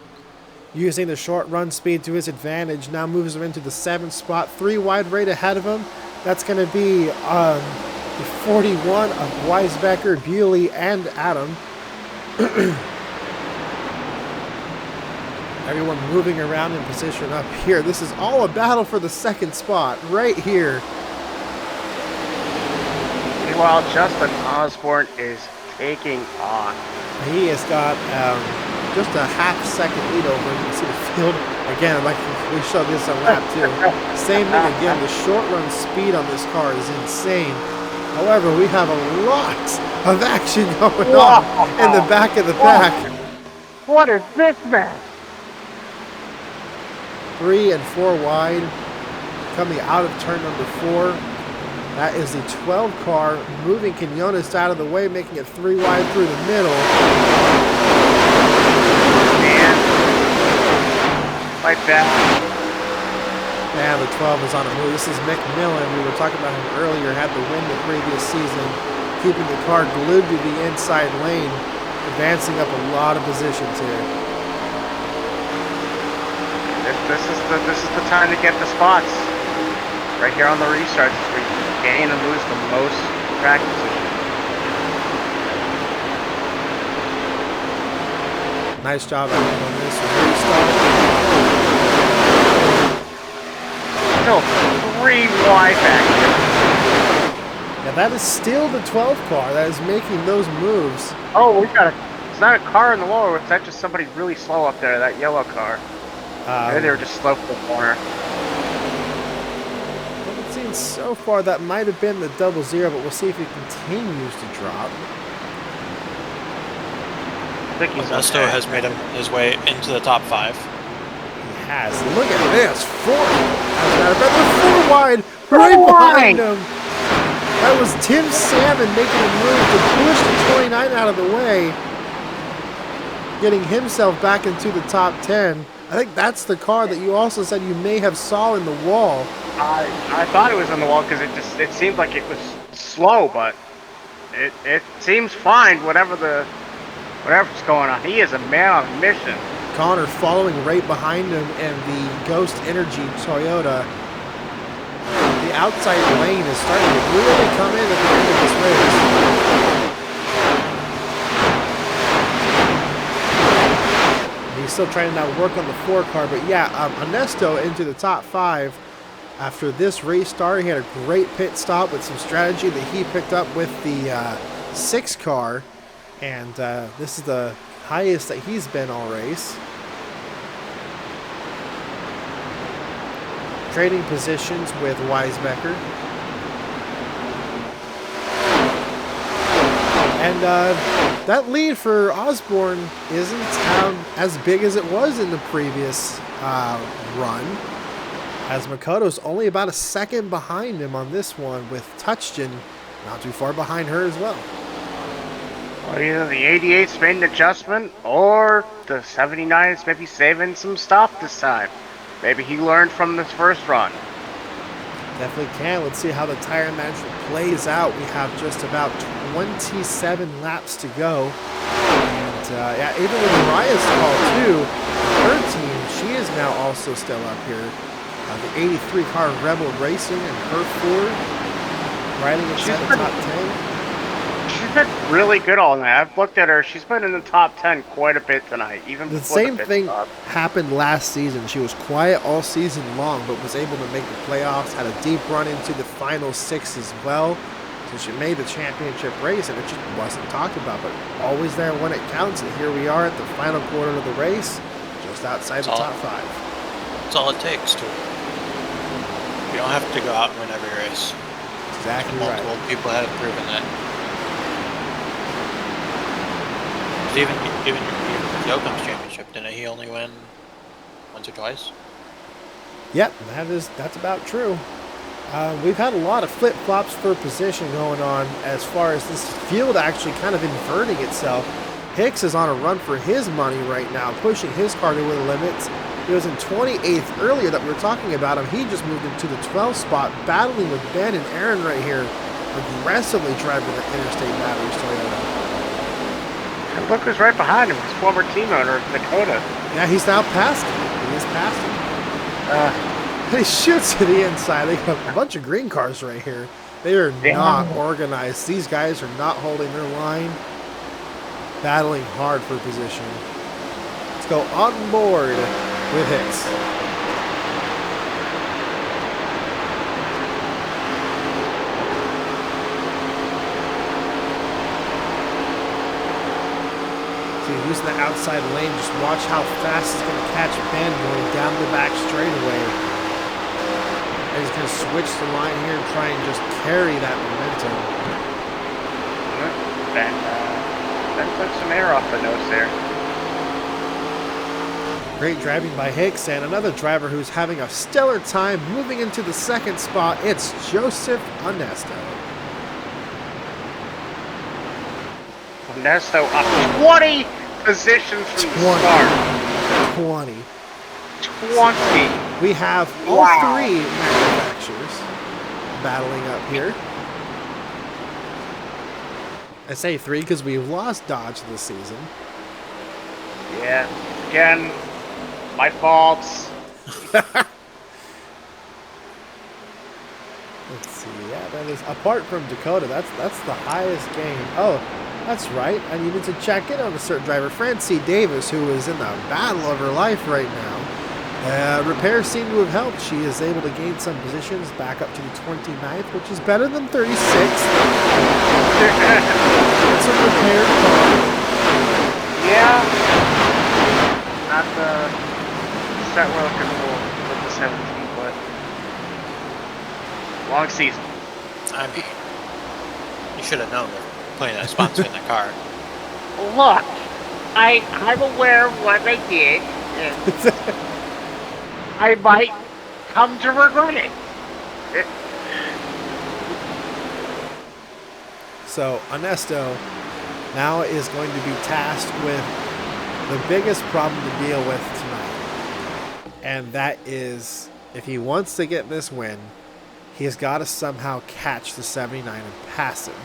using the short run speed to his advantage. Now moves him into the 7th spot. 3 wide right ahead of him. That's going to be the 41 of Weisbecker, Bewley, and Adam. Everyone moving around in position up here. This is all a battle for the 2nd spot right here. Meanwhile, Justin Osborne is taking off. He has got just a half-second lead over him. You can see the field. Again, like we showed this on lap 2. Same thing again. The short run speed on this car is insane. However, we have a lot of action going on in the back of the pack. What is this mess? 3 and 4 wide, coming out of turn number 4. That is the 12 car, moving Quinones out of the way, making it 3 wide through the middle. Man, like that. And the 12 is on a move. This is McMillan. We were talking about him earlier, had the win the previous season, keeping the car glued to the inside lane, advancing up a lot of positions here. This is the time to get the spots. Right here on the restarts, where you gain and lose the most track position. Nice job on this restart. Still 3 wide back here. Yeah, that is still the 12 car that is making those moves. Oh, we got it's not a car in the wall, or is that just somebody really slow up there, that yellow car? Maybe they were just slow for the corner. It seems so far that might have been the 00, but we'll see if he continues to drop. I think he's Augusto has made his way into the top 5. He has. Look at this. 4. As a matter of fact, they're 4 wide right behind him. That was Tim Salmon making a move to push the 29 out of the way, getting himself back into the top 10. I think that's the car that you also said you may have saw in the wall. I thought it was on the wall because it seemed like it was slow, but it seems fine. Whatever's going on, he is a man on a mission. Connor following right behind him in the Ghost Energy Toyota. The outside lane is starting to really come in at the end of this race. He's still trying to now work on the 4 car, but yeah, Ernesto into the top 5 after this race start. He had a great pit stop with some strategy that he picked up with the 6 car, and this is the highest that he's been all race. Trading positions with Weisbecker. And that lead for Osborne isn't as big as it was in the previous run, as Makoto's only about a second behind him on this one, with Touchton not too far behind her as well. Well, either the 88's made an adjustment, or the 79's maybe saving some stuff this time. Maybe he learned from this first run. Definitely can. Let's see how the tire management plays out. We have just about 27 laps to go. And yeah, even with Mariah's call too, her team, she is now also still up here. The 83 car Rebel Racing and her Ford riding inside the top 10. She's been really good all night. I've looked at her. She's been in the top 10 quite a bit tonight. Even the before same the pit thing stop. happened last season. She was quiet all season long, but was able to make the playoffs. Had a deep run into the final 6 as well. So she made the championship race, and it just wasn't talked about. But always there when it counts. And here we are at the final quarter of the race, just outside the top 5. That's all it takes to. You don't have to go out and win every race. Exactly right. Multiple people have proven that. Even Yoakum's championship, didn't he only win once or twice? Yep, that's about true. We've had a lot of flip-flops for position going on as far as this field actually kind of inverting itself. Hicks is on a run for his money right now, pushing his car to the limits. He was in 28th earlier that we were talking about him. He just moved into the 12th spot, battling with Ben and Aaron right here, aggressively driving the Interstate Batteries Toyota. And look who's right behind him, his former team owner, Dakota. Yeah, he's now past him. He is past him. He shoots to the inside. They have a bunch of green cars right here. They are not organized. These guys are not holding their line. Battling hard for position. Let's go on board with Hicks. So using the outside lane, just watch how fast it's going to catch Ben going down the back straightaway. And he's going to switch the line here and try and just carry that momentum. Ben took some air off the nose there. Great driving by Hicks, and another driver who's having a stellar time moving into the second spot. It's Joseph Onesto. Onesto up 20 positions from the start. 20. 20. We have all three manufacturers battling up here. I say three because we've lost Dodge this season. Yeah, again, my faults. Let's see. Yeah, that is apart from Dakota. That's the highest gain. Oh, that's right. I needed to check in on a certain driver, Francie Davis, who is in the battle of her life right now. Repairs seem to have helped. She is able to gain some positions back up to the 29th, which is better than 36th. It's a repaired car. Yeah. Not the set we're looking for with the 17, but long season. I mean, you should have known they're putting that sponsor in the car. Look, I'm aware of what I did, and I might come to regret it. So Onesto now is going to be tasked with the biggest problem to deal with tonight. And that is, if he wants to get this win, he has got to somehow catch the 79 and pass him.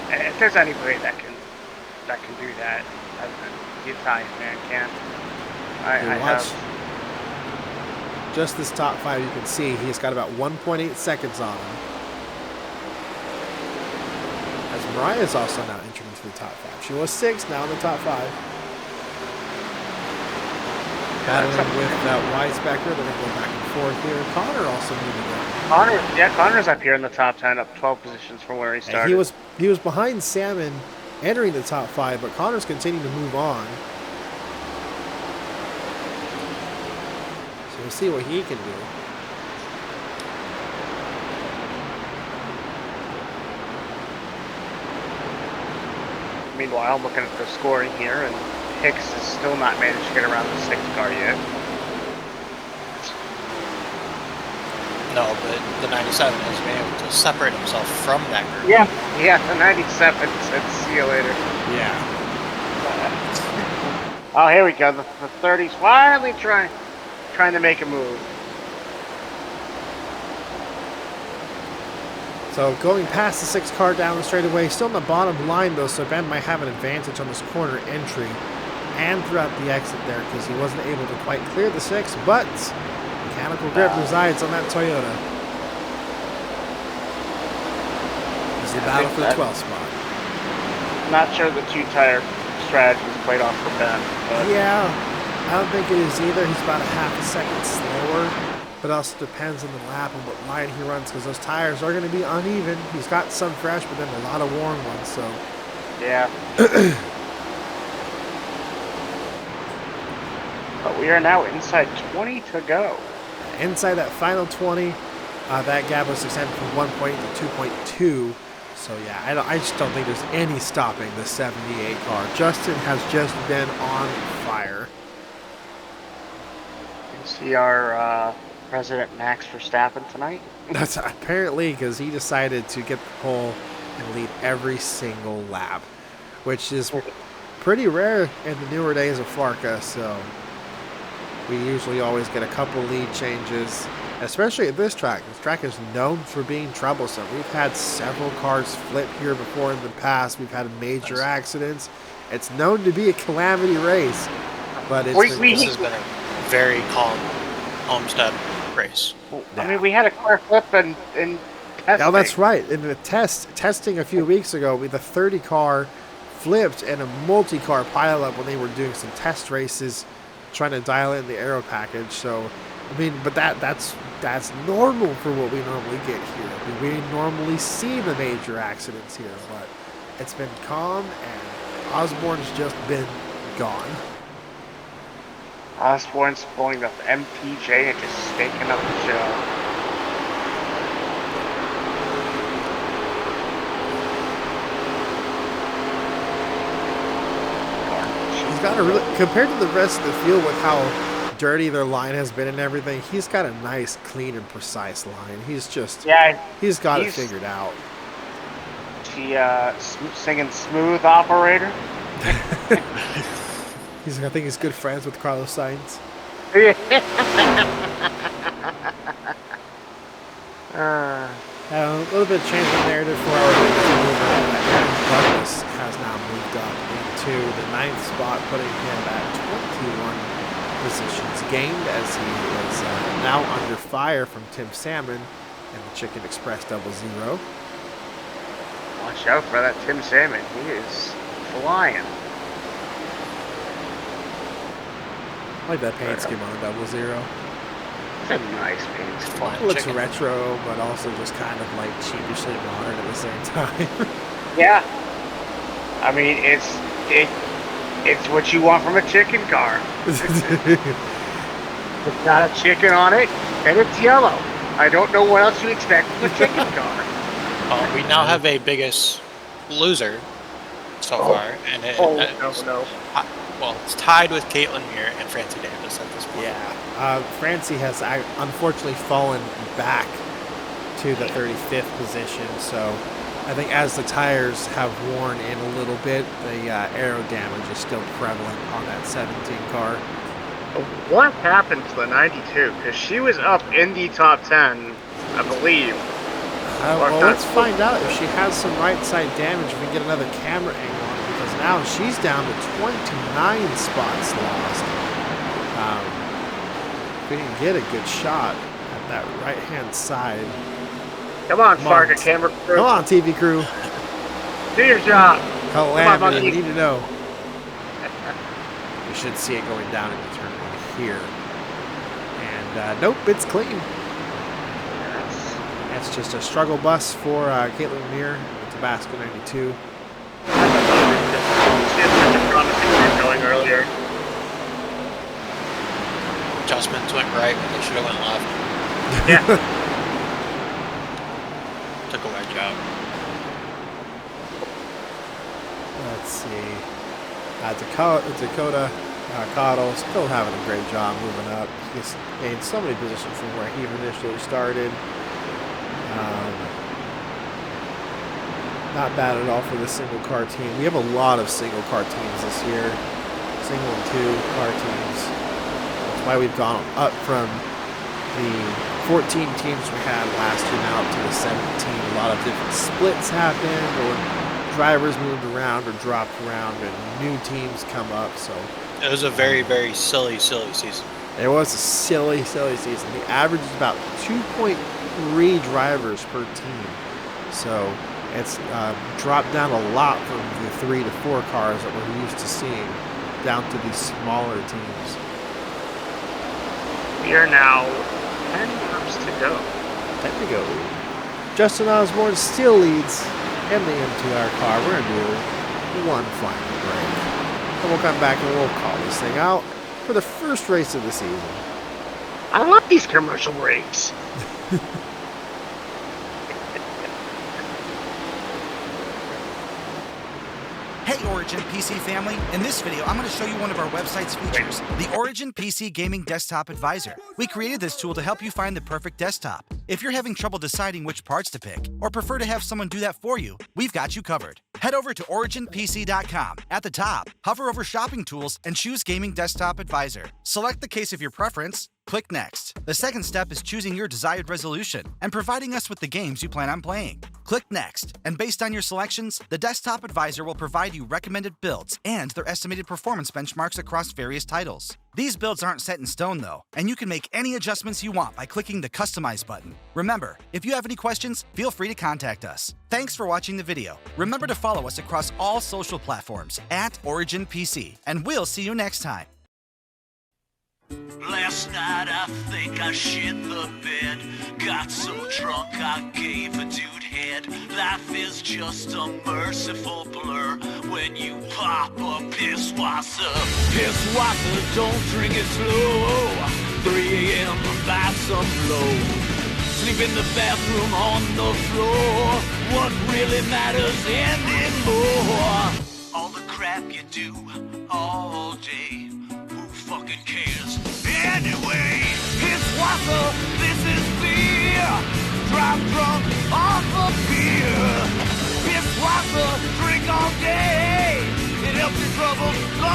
If there's anybody that can do that, the Italian man can. I watch have just this top five. You can see he's got about 1.8 seconds on him. As Mariah's also now entering into the top five. She was 6, now in the top 5. Battling with Weisbecker. They're going to go back and forth here. Connor also moving up. Connor's up here in the top 10, up 12 positions from where he started. And he was behind Salmon entering the top 5, but Connor's continuing to move on. So we'll see what he can do. Meanwhile, I'm looking at the scoring here, and Hicks has still not managed to get around the 6th car yet. No, but the 97 has been able to separate himself from that group. Yeah, the 97 said see you later. Yeah. Oh, here we go. The 30's finally trying to make a move. So going past the 6 car down the straightaway, still in the bottom line though, so Ben might have an advantage on this corner entry and throughout the exit there because he wasn't able to quite clear the 6, but mechanical grip resides on that Toyota. It's the battle for the 12th spot. Not sure the 2-tire strategy is played off for Ben. But yeah, I don't think it is either. He's about a half a second slower, but also depends on the lap and what line he runs because those tires are going to be uneven. He's got some fresh, but then a lot of worn ones, so. Yeah. But we are now inside 20 to go. Inside that final 20, that gap was extended from 1.8 to 2.2. So yeah, I just don't think there's any stopping the 78 car. Justin has just been on fire. You can see our President Max Verstappen tonight. That's apparently because he decided to get the pole and lead every single lap, which is pretty rare in the newer days of FARCA. So we usually always get a couple lead changes especially at this track. This track is known for being troublesome. We've had several cars flip here before in the past. We've had major accidents. It's known to be a calamity race, but this has been a very calm Homestead race. I mean, we had a car flip in testing. Oh, that's right. In the testing a few weeks ago, the 30 car flipped in a multi-car pileup when they were doing some test races, trying to dial in the aero package. So, I mean, but that's normal for what we normally get here. I mean, we normally see the major accidents here, but it's been calm, and Osborne's just been gone. Osborne's pulling up MTJ and just staking up the show. He's got a really, compared to the rest of the field with how dirty their line has been and everything, he's got a nice, clean, and precise line. He's just, he's got it figured out. She singing Smooth Operator. I think he's good friends with Carlos Sainz. A little bit of change in narrative for our Douglas has now moved up into the 9th spot, putting him at 21 positions gained as he is now under fire from Tim Salmon and the Chicken Express 00. Watch out for that Tim Salmon. He is flying. I like that paint scheme on the 00. It's a nice paint scheme. It looks retro, but also just kind of like cheapishly modern at the same time. Yeah. I mean, it's what you want from a chicken car. It's got a chicken on it, and it's yellow. I don't know what else you expect from a chicken car. Well, we now have a biggest loser so far, and no. Well, it's tied with Caitlin Muir and Francie Davis at this point. Yeah, Francie has unfortunately fallen back to the 35th position, so I think as the tires have worn in a little bit, the aero damage is still prevalent on that 17 car. What happened to the 92? Because she was up in the top 10, I believe. Well, let's find out if she has some right side damage. If we can get another camera angle on it, because now she's down to 29 spots lost. If we can get a good shot at that right-hand side. Come on, FARCA camera crew. Come on, TV crew. Do your job. Calamity, we need to know. We should see it going down into turn 1 here. And nope, it's clean. That's just a struggle bus for Caitlin Muir, Tabasco 92. Going earlier. Adjustments went right when they should have went left. Yeah. Took a wedge out. Let's see. Dakota Cottle still having a great job moving up. He's gained so many positions from where he initially started. Not bad at all for the single car team. We have a lot of single car teams this year. Single and 2 car teams. That's why we've gone up from the 14 teams we had last year now up to the 17. A lot of different splits happened, or drivers moved around or dropped around, and new teams come up. So it was a very, very silly season. It was a silly season. The average is about 2.3 drivers per team. So it's dropped down a lot from the 3 to 4 cars that we're used to seeing down to these smaller teams. We are now 10 laps to go. 10 to go. Justin Osborne still leads in the MTR car. We're going to do one final break. And we'll come back and we'll call this thing out for the first race of the season. I love these commercial breaks. Hey Origin PC family, in this video I'm going to show you one of our website's features, the Origin PC Gaming Desktop Advisor. We created this tool to help you find the perfect desktop. If you're having trouble deciding which parts to pick, or prefer to have someone do that for you, we've got you covered. Head over to OriginPC.com. At the top, hover over Shopping Tools and choose Gaming Desktop Advisor. Select the case of your preference, click Next. The second step is choosing your desired resolution and providing us with the games you plan on playing. Click Next, and based on your selections, the Desktop Advisor will provide you recommended builds and their estimated performance benchmarks across various titles. These builds aren't set in stone though, and you can make any adjustments you want by clicking the Customize button. Remember, if you have any questions, feel free to contact us. Thanks for watching the video. Remember to follow us across all social platforms at OriginPC, and we'll see you next time. Last night I think I shit the bed. Got so drunk I gave a dude head. Life is just a merciful blur when you pop a piss wasser. Piss wasser, don't drink it slow. 3 a.m. buy some blow. Sleep in the bathroom on the floor. What really matters anymore? All the crap you do all day. Who fucking cares? Anyway, it's water, this is beer. Drive drunk off of beer. It's water, drink all day. It helps your troubles go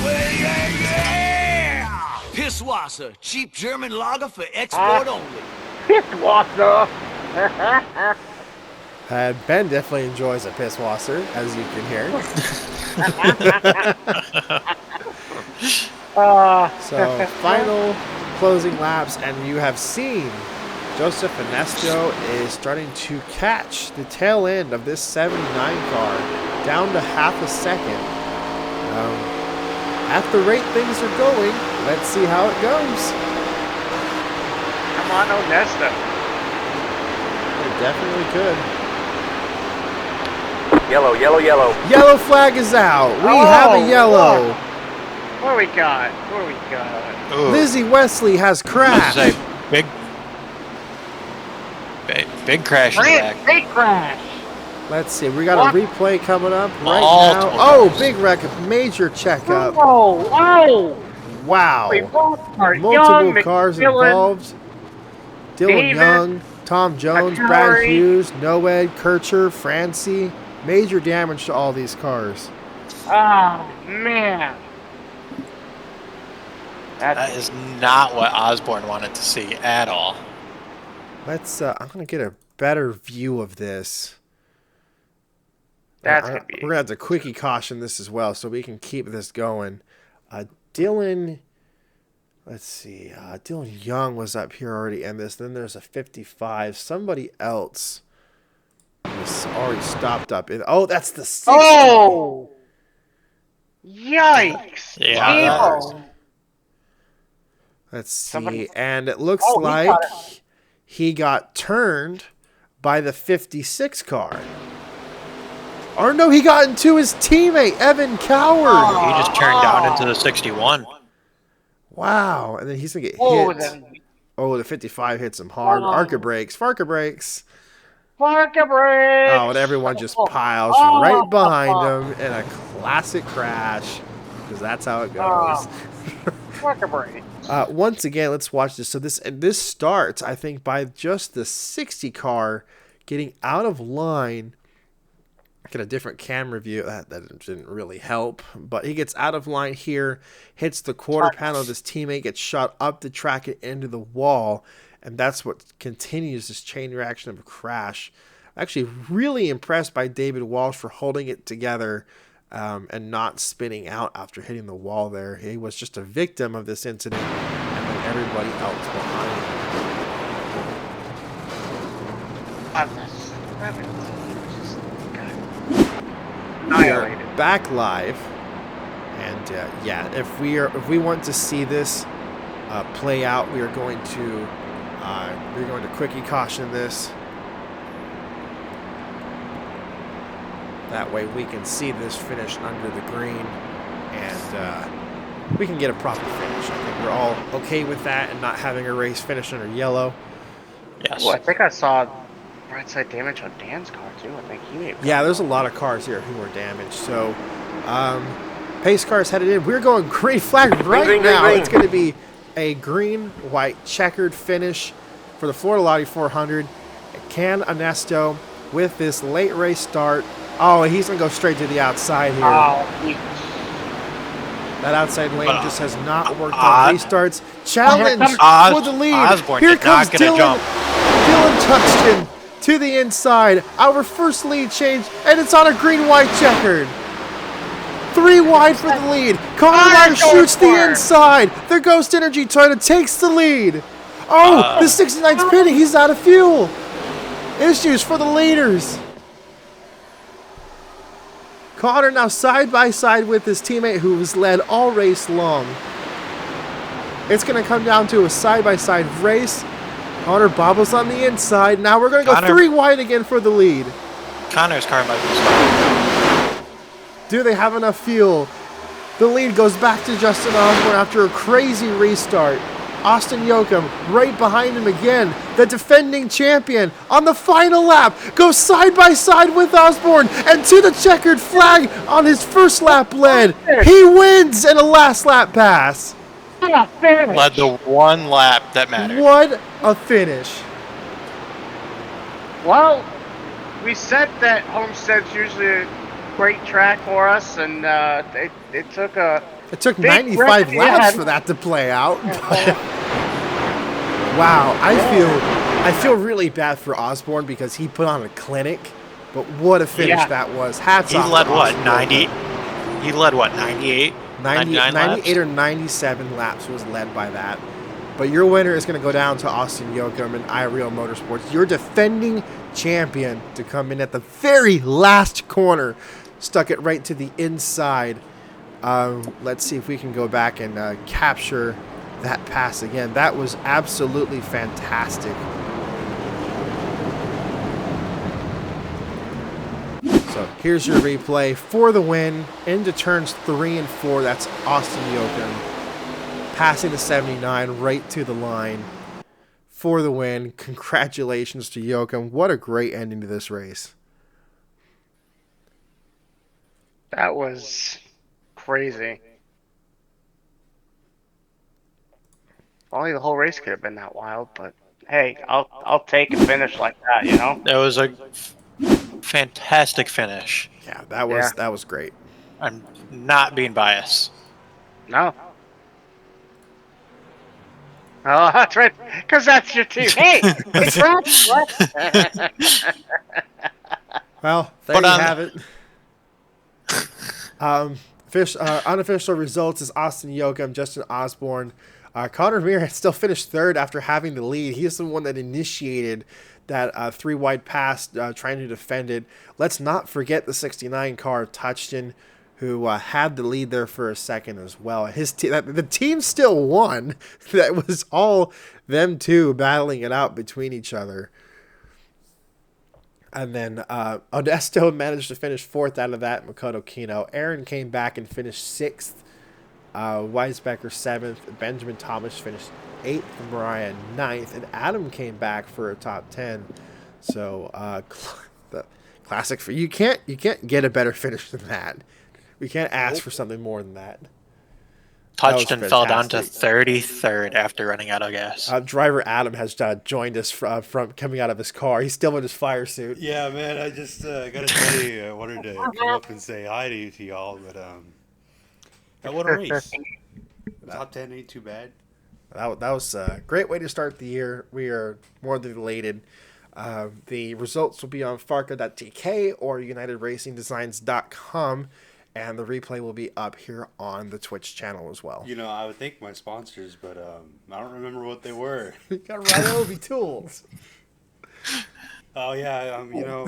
away, yeah, yeah. Pisswasser, cheap German lager for export only. Pisswasser. Ben definitely enjoys a pisswasser, as you can hear. So, final closing laps, and you have seen Joseph Ernesto is starting to catch the tail end of this 79 car down to half a second. At the rate things are going, let's see how it goes. Come on, Ernesto. It definitely could. Yellow, yellow, yellow. Yellow flag is out. We have a yellow. What do we got? What do we got? Ooh. Lizzie Wesley has crashed. Say, big crash in the back. Big crash. Let's see. We got a replay coming up right Multiple now. Oh, cars. big wreck. Major checkup. Oh, wow. Wow. Multiple Young, cars McMillan, involved. Dylan David, Young, Tom Jones, Brad McCurry. Hughes, Noed, Kircher, Francie. Major damage to all these cars. Oh, man. That is not what Osborne wanted to see at all. Let's. I'm gonna get a better view of this. That's gonna be. We're gonna have to quickie caution this as well, so we can keep this going. Dylan. Let's see. Dylan Young was up here already in this. Then there's a 55. Somebody else was already stopped up in. Oh, that's the 60. Oh! Yikes! Yeah. Let's see. Somebody- And it looks Oh, like he got turned by the 56 car. Or no, he got into his teammate, Evan Coward. He just turned down into the 61. Wow. And then he's going to get Oh, hit. Oh, the 55 hits him hard. Farca brakes. FARCA brakes! Oh, and everyone just piles right behind him in a classic crash. Because that's how it goes. FARCA brakes. Once again, let's watch this. So this starts, I think, by just the 60 car getting out of line. Get a different camera view. That didn't really help. But he gets out of line here, hits the quarter panel of his teammate, gets shot up the track and into the wall. And that's what continues this chain reaction of a crash. I'm actually really impressed by David Walsh for holding it together and not spinning out after hitting the wall there. He was just a victim of this incident, and then everybody else behind him. We are back live, and yeah, if we want to see this play out, we're going to quickie caution this. That way we can see this finish under the green, and we can get a proper finish. I think we're all okay with that, and not having a race finish under yellow. Yes. Well, I think I saw right side damage on Dan's car too. I think he made. Yeah, there's a lot of cars here who were damaged. So, pace cars headed in. We're going green flag right now. It's going to be a green-white checkered finish for for the Florida Lottie 400. Can Ernesto, with this late race start, oh, he's going to go straight to the outside here. That outside lane just has not worked on restarts. Challenge for the lead. Osborne Here did comes not get a Dylan. jump. Dylan Tuxton to the inside. Our first lead change, and it's on a green-white checkered. 3 wide for the lead. Colorado shoots the inside. The Ghost Energy Toyota takes the lead. Oh, the 69's pitting. He's out of fuel. Issues for the leaders. Connor now side by side with his teammate who was led all race long. It's going to come down to a side by side race. Connor bobbles on the inside. Now we're going to go 3 wide again for the lead. Connor's car might be slow. Do they have enough fuel? The lead goes back to Justin Osborne after a crazy restart. Austin Yoakum right behind him again. The defending champion on the final lap goes side by side with Osborne and to the checkered flag on his first lap lead. He wins in a last lap pass. Led the one lap that mattered. What a finish. Well, we said that Homestead's usually a great track for us, and it took a... It took 95 laps for that to play out. Wow, I feel really bad for Osborne because he put on a clinic, but what a finish that was. Hats off. He led what, 90? He led what, 98? 98 or 97 laps was led by that. But your winner is going to go down to Austin Yoakum and iReal Motorsports. Your defending champion to come in at the very last corner. Stuck it right to the inside. Let's see if we can go back and capture that pass again. That was absolutely fantastic. So here's your replay for the win into turns 3 and 4. That's Austin Yoakum passing the 79 right to the line for the win. Congratulations to Yoakum. What a great ending to this race. That was crazy. Only the whole race could have been that wild, but hey, I'll take a finish like that, you know. That was a fantastic finish. Yeah, that was great. I'm not being biased. No. Oh, that's right, because that's your team. Hey, it's right. Well, there you have it. Unofficial results is Austin Yoakum, Justin Osborne. Connor Mir still finished 3rd after having the lead. He's the one that initiated that 3 wide pass, trying to defend it. Let's not forget the 69 car, Touchton, who had the lead there for a second as well. The team still won. That was all them two battling it out between each other. And then Odesto managed to finish 4th out of that, Makoto Kino. Aaron came back and finished 6th. Weisbecker 7th. Benjamin Thomas finished 8th. Mariah 9th. And Adam came back for a top 10. So the classic for you can't get a better finish than that. We can't ask for something more than that. Touchton fell down to 33rd after running out of gas. Driver Adam has joined us from coming out of his car. He's still in his fire suit. Yeah, man. I just got to tell you, I wanted to come up and say hi to y'all, but what a race. Top 10 ain't too bad. That was a great way to start the year. We are more than elated. The results will be on FARCA.tk or UnitedRacingDesigns.com. And the replay will be up here on the Twitch channel as well. You know, I would thank my sponsors, but I don't remember what they were. You got Ryobi Tools. Oh, yeah, you know.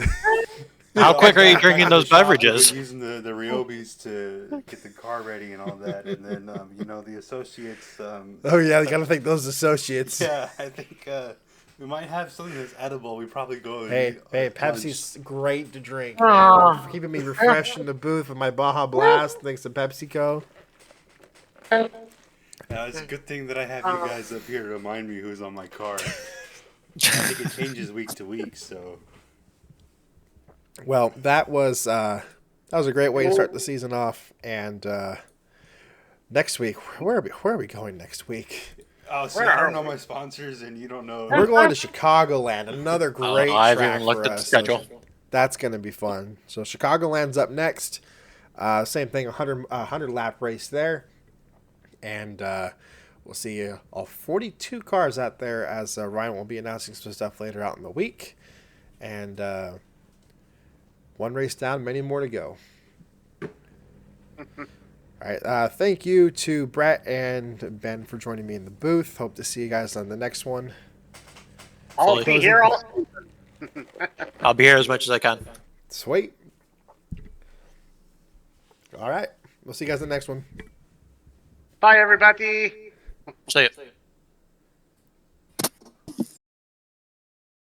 How quick are you drinking those beverages? Using the Ryobis to get the car ready and all that. And then, you know, the associates. Oh, yeah, you got to thank those associates. Yeah, I think we might have something that's edible. We probably go. Hey, Pepsi's great to drink. Man. Keeping me refreshed in the booth with my Baja Blast thanks to PepsiCo. It's a good thing that I have you guys up here to remind me who's on my car. I think it changes week to week, so. Well, that was a great way to start the season off. And next week, where are we going next week? Oh, see, Where I are don't know we? my sponsors, and you don't know. We're going to Chicagoland, another I don't great know, I haven't track even looked for at the us. schedule. So that's going to be fun. So Chicagoland's up next. Same thing, 100 lap race there. And we'll see all 42 cars out there as Ryan will be announcing some stuff later out in the week. And one race down, many more to go. All right. Thank you to Brett and Ben for joining me in the booth. Hope to see you guys on the next one. I'll be here all I'll be here as much as I can. Sweet. All right. We'll see you guys in the next one. Bye, everybody. See ya.